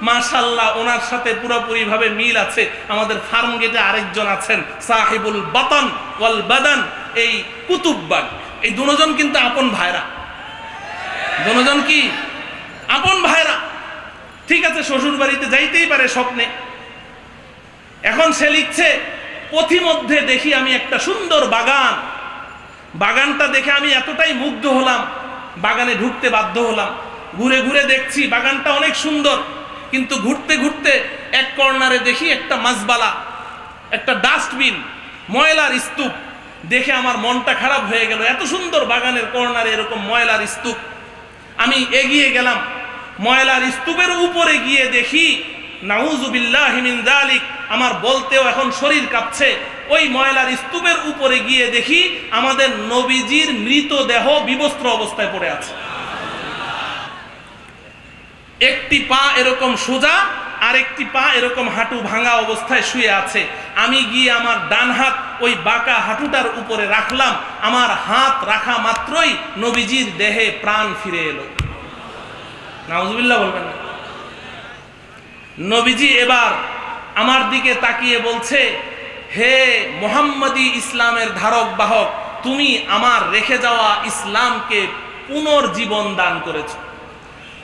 মাশাআল্লাহ ওনার সাথে পুরোপুরি ভাবে মিল আছে। আমাদের ফার্ম গেটে আরেকজন আছেন সাহিবুল বাতন ওয়াল বাদান, এই কুতুববাগ। এই দুজন কিন্তু আপন ভাইরা, দুজন কি আপন ভাইরা। ঠিক আছে, শ্বশুর বাড়িতে যাইতেই পারে স্বপ্নে। এখন সে লিখছে, পথিমধ্যে দেখি আমি একটা সুন্দর বাগান, বাগানটা দেখে আমি এতটাই মুগ্ধ হলাম, বাগানে ঢুকতে বাধ্য হলাম। ঘুরে ঘুরে দেখছি বাগানটা অনেক সুন্দর, কিন্তু ঘুরতে ঘুরতে এক কর্নারে দেখি একটা মাছবালা, একটা ডাস্টবিন, ময়লার স্তূপ। দেখে আমার মনটা খারাপ হয়ে গেল, এত সুন্দর বাগানের কর্নারে এরকম ময়লার স্তূপ। আমি এগিয়ে গেলাম, ময়লার স্তূপের উপরে গিয়ে দেখি, নাউযুবিল্লাহি মিন যালিক, আমার বলতেও এখন শরীর কাঁপছে। ওই ময়লার স্তূপের উপরে গিয়ে দেখি আমাদের নবীজির মৃতদেহ বিবস্ত্র অবস্থায় পড়ে আছে। একটি পা এরকম সোজা, আর একটি পা এরকম হাঁটু ভাঙা অবস্থায় শুয়ে আছে। আমি গিয়ে আমার ডান হাত ওই বাঁকা হাঁটুটার উপরে রাখলাম, আমার হাত রাখা মাত্রই নবীজির দেহে প্রাণ ফিরে এলো। নাউযুবিল্লাহ বলবেন না? নবীজি এবার আমার দিকে তাকিয়ে বলছে, হে মুহাম্মদী ইসলামের ধারক বাহক, তুমি আমার রেখে যাওয়া ইসলামকে পুনর্জীবন দান করেছো।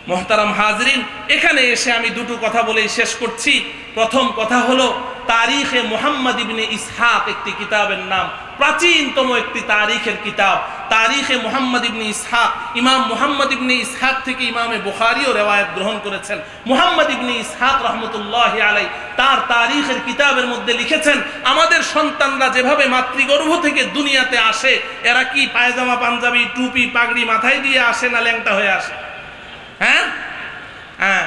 মুহতারাম হাজরিন, এখানে এসে আমি দুটো কথা বলেই শেষ করছি। প্রথম কথা হলো, তারিখে মুহাম্মদ ইবনে ইসহাক একটি কিতাবের নাম, প্রাচীনতম একটি তারিখের কিতাব। তারিখে মুহাম্মদ ইবনে ইসহাক, ইমাম মুহাম্মদ ইবনে ইসহাক থেকে ইমামে বুখারীও রিওয়ায়াত গ্রহণ করেছেন। মুহাম্মদ ইবনে ইসহাক রাহমাতুল্লাহি আলাইহি তার তারিখের কিতাবের মধ্যে লিখেছেন, আমাদের সন্তানরা যেভাবে মাতৃগর্ভ থেকে দুনিয়াতে আসে, এরা কি পায়জামা পাঞ্জাবি টুপি পাগড়ি মাথায় দিয়ে আসে না ল্যাংটা হয়ে আসে? হ্যাঁ হ্যাঁ,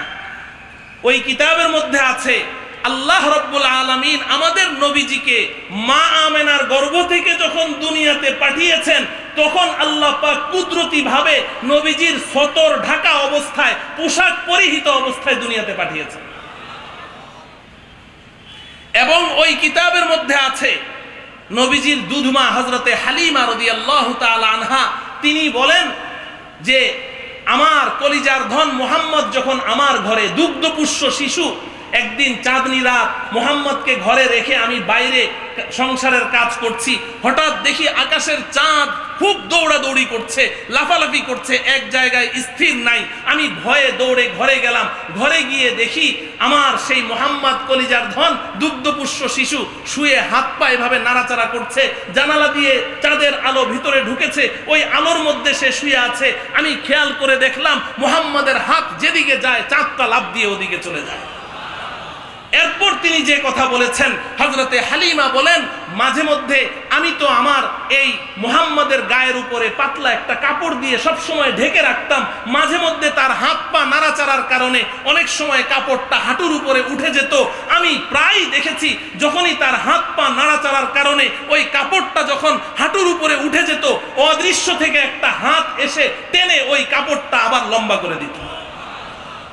ওই কিতাবের মধ্যে আছে আল্লাহ রাব্বুল আলামিন আমাদের নবীজিকে মা আমেনার গর্ভ থেকে যখন দুনিয়াতে পাঠিয়েছেন, তখন আল্লাহ পাক কুদরতি ভাবে নবীজির সতর ঢাকা অবস্থায়, পোশাক পরিহিত অবস্থায় দুনিয়াতে পাঠিয়েছেন। এবং ওই কিতাবের মধ্যে আছে নবীজির দুধমা হযরতে হালিমা রাদিয়াল্লাহু তাআলা আনহা, তিনি বলেন যে আমার কলিজার ধন মুহাম্মদ যখন আমার ঘরে দুগ্ধপুষ্য শিশু, একদিন চাঁদনি রাত মুহাম্মদকে ঘরে রেখে আমি বাইরে সংসারের কাজ করছি, হঠাৎ দেখি আকাশের চাঁদ খুব দৌড়াদৌড়ি করছে, লাফালাফি করছে, এক জায়গায় স্থির নাই। আমি ভয়ে দৌড়ে ঘরে গেলাম। ঘরে গিয়ে দেখি আমার সেই মুহাম্মদ কলিজার ধন দুগ্ধপুষ্য শিশু শুয়ে হাত পা এভাবে নাড়াচাড়া করছে। জানালা দিয়ে চাঁদের আলো ভিতরে ঢুকেছে, ওই আলোর মধ্যে সে শুয়ে আছে। আমি খেয়াল করে দেখলাম মুহাম্মদের হাত যেদিকে যায় চাঁদটা লাফ দিয়ে ওদিকে চলে যায়। এরপর তিনি যে কথা বলেছেন, হযরতে হালিমা বলেন, মাঝে মধ্যে আমি তো আমার এই মুহাম্মদের গায়ের উপরে পাতলা একটা কাপড় দিয়ে সব সময় ঢেকে রাখতাম। মাঝে মধ্যে তার হাত পা নাড়াচাড়ার কারণে অনেক সময় কাপড়টা হাঁটুর উপরে উঠে যেত। আমি প্রায় দেখেছি যখনই তার হাত পা নাড়াচাড়ার কারণে ওই কাপড়টা যখন হাঁটুর উপরে উঠে যেত, অদৃশ্য থেকে একটা হাত এসে টেনে ওই কাপড়টা আবার লম্বা করে দিত।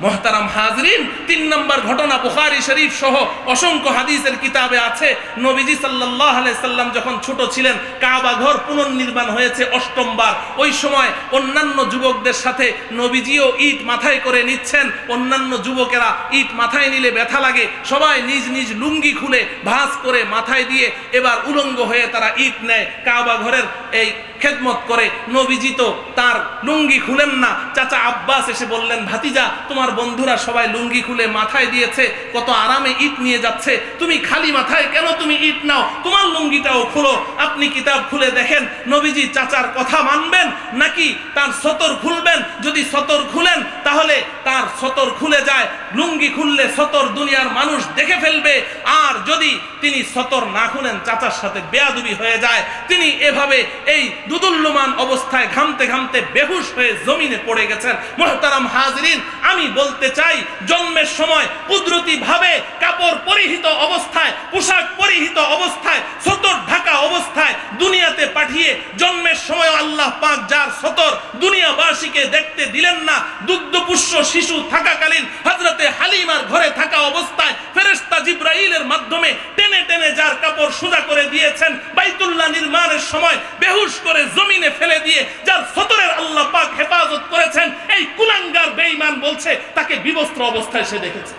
মোহতারাম হাজরিন, ৩ নম্বর ঘটনা বুখারী শরীফ সহ অসংখ্য হাদিসের কিতাবে আছে। নবীজি সাল্লাল্লাহু আলাইহি সাল্লাম যখন ছোট ছিলেন, কাবা ঘর পুনর্নির্মাণ হয়েছে ৮ম বার। ওই সময় অন্যান্য যুবকদের সাথে নবীজিও ইট মাথায় করে নিচ্ছেন। অন্যান্য যুবকেরা ইট মাথায় নিলে ব্যথা লাগে, সবাই নিজ নিজ লুঙ্গি খুলে ভাঁজ করে মাথায় দিয়ে এবার উলঙ্গ হয়ে তারা ইট নেয়, কাবা ঘরের এই খেদমত করে। নবীজি তো তার লুঙ্গি খুলেন না। চাচা আব্বাস এসে বললেন, ভাতিজা, তোমার বন্ধুরা সবাই লুঙ্গি খুলে মাথায় দিয়েছে, কত আরামে ইট নিয়ে যাচ্ছে, তুমি খালি মাথায় কেন তুমি ইট নাও, তোমার লুঙ্গিটাও খুলো। আপনি কিতাব খুলে দেখেন নবীজি চাচার কথা মানবেন নাকি তার সতর খুলবেন। যদি সতর খুলেন তাহলে তার সতর খুলে যায়, লুঙ্গি খুললে সতর দুনিয়ার মানুষ দেখে ফেলবে। আর যদি তিনি সতর না খুলেন চাচার সাথে বেয়াদবি হয়ে যায়। তিনি এভাবে এই দুদুল্যমান অবস্থায় ঘামতে ঘামতে বেহুশ হয়ে জমিনে পড়ে গেছেন। মুহতারাম হাজরিন, আমি বলতে চাই, জন্মের সময় কুদরতি ভাবে কাপড় পরিহিত অবস্থায়, পোশাক পরিহিত অবস্থায়, সতর ঢাকা অবস্থায় দুনিয়াতে পাঠিয়ে জন্মের সময় আল্লাহ পাক যার সতর দুনিয়াবাসীকে দেখতে দিলেন না, দুগ্ধপুষ্য শিশু থাকাকালীন হযরতে হালিমার ঘরে থাকা অবস্থায় ফেরেশতা জিবরাইলের মাধ্যমে টেনে টেনে যার কাপড় সোজা করে দিয়েছেন, বাইতুল্লাহ নির্মাণের সময় বেহুশ করে জমিনে ফেলে দিয়ে যার সতরের আল্লাহ পাক হেফাজত করেছেন, এই কুলাঙ্গার বেঈমান বলছে তাকে বিবস্ত্র অবস্থায় সে দেখেছে।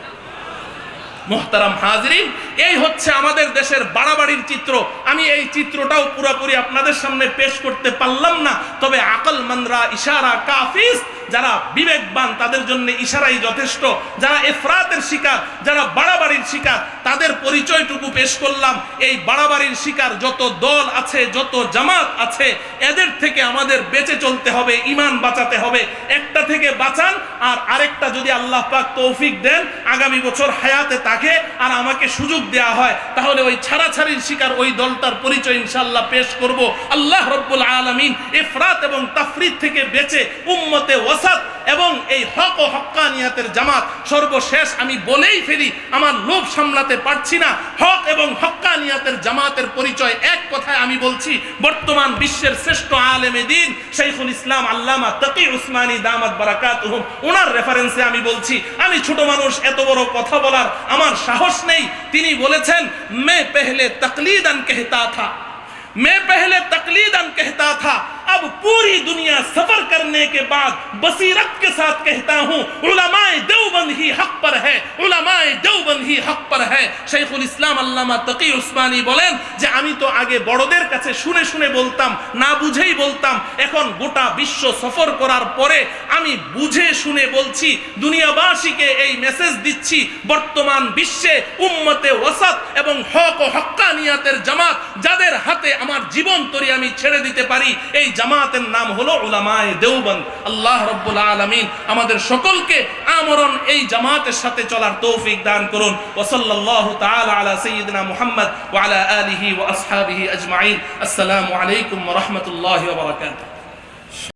মুহতারাম হাজরিন, এই হচ্ছে আমাদের দেশের বাড়াবাড়ির চিত্র। আমি এই চিত্রটাও পুরোপুরি আপনাদের সামনে পেশ করতে পারলাম না, তবে আকলমন্দরা, ইশারা কাফিস, যারা বিবেকবান তাদের জন্য ইশারাই যথেষ্ট। যারা এফরাতের শিকার, যারা বাড়াবাড়ির শিকার, তাদের পরিচয়টুকু পেশ করলাম। এই বাড়াবাড়ির শিকার যত দল আছে, যত জামাত আছে, এদের থেকে আমাদের বেঁচে চলতে হবে, ঈমান বাঁচাতে হবে। একটা থেকে বাঁচান, আর আরেকটা যদি আল্লাহ পাক তৌফিক দেন, আগামী বছর হায়াতে তাকে আর আমাকে সুযোগ দেয়া হয়, তাহলে ওই ছাড়াছাড়ির শিকার ওই দলটার পরিচয় ইনশাআল্লাহ পেশ করব। আল্লাহ রব্বুল আলামিন ইফরাত এবং তাফরিদ থেকে বেঁচে উম্মতে ওয়াসাত এবং এই হক ও হক্কানিয়াতের জামাত, সর্বশেষ আমি বলেই ফেলি, আমার লোভ সামলাতে পারছি না, হক এবং হক্কানিয়াতের জামাতের পরিচয় এক কথায় আমি বলছি, বর্তমান বিশ্বের শ্রেষ্ঠ আলেমে দ্বীন শাইখুল ইসলাম আল্লামা তাকি উসমানী দামাত বারাকাতুহুম, ওনার রেফারেন্সে আমি বলছি। আমি ছোট মানুষ, এত বড় কথা বলার আমার সাহস নেই। তিনি বলেছেন, মে পেহলে তকলিদান कहता था, मैं पहले तकलीदन कहता था, अब पूरी दुनिया सफर करने के बाद बसीरत के साथ कहता हूँ, उलमाए देवबंद ही हक पर है, उलमाए देवबंद ही हक पर है। শাইখুল ইসলাম আল্লামা তাকি উসমানী বলেন যে আমি তো আগে বড়দের কাছে শুনে শুনে বলতাম, না বুঝেই বলতাম, এখন গোটা বিশ্ব সফর করার পরে আমি বুঝে শুনে বলছি, দুনিয়াবাসীকে এই মেসেজ দিচ্ছি, বর্তমান বিশ্বে উম্মতে ওয়াসাত এবং হক ও হক্কানিয়াতের জামাত যাদের হাতে আমার জীবন তরি আমি ছেড়ে দিতে পারি, এই জামাতের নাম হলো উলামায়ে দেওবন্দ। আল্লাহ রব্বুল আলামিন আমাদের সকলকে আমরণ এই জামাতের সাথে চলার তৌফিক দান করুন। ওয়া সাল্লাল্লাহু তাআলা আলা সাইয়্যিদিনা মুহাম্মদ ওয়া আলা আলিহি ওয়া আসহাবিহি আজমাইন। আসসালামু আলাইকুম ওয়া রাহমাতুল্লাহি ওয়া বারাকাতুহু।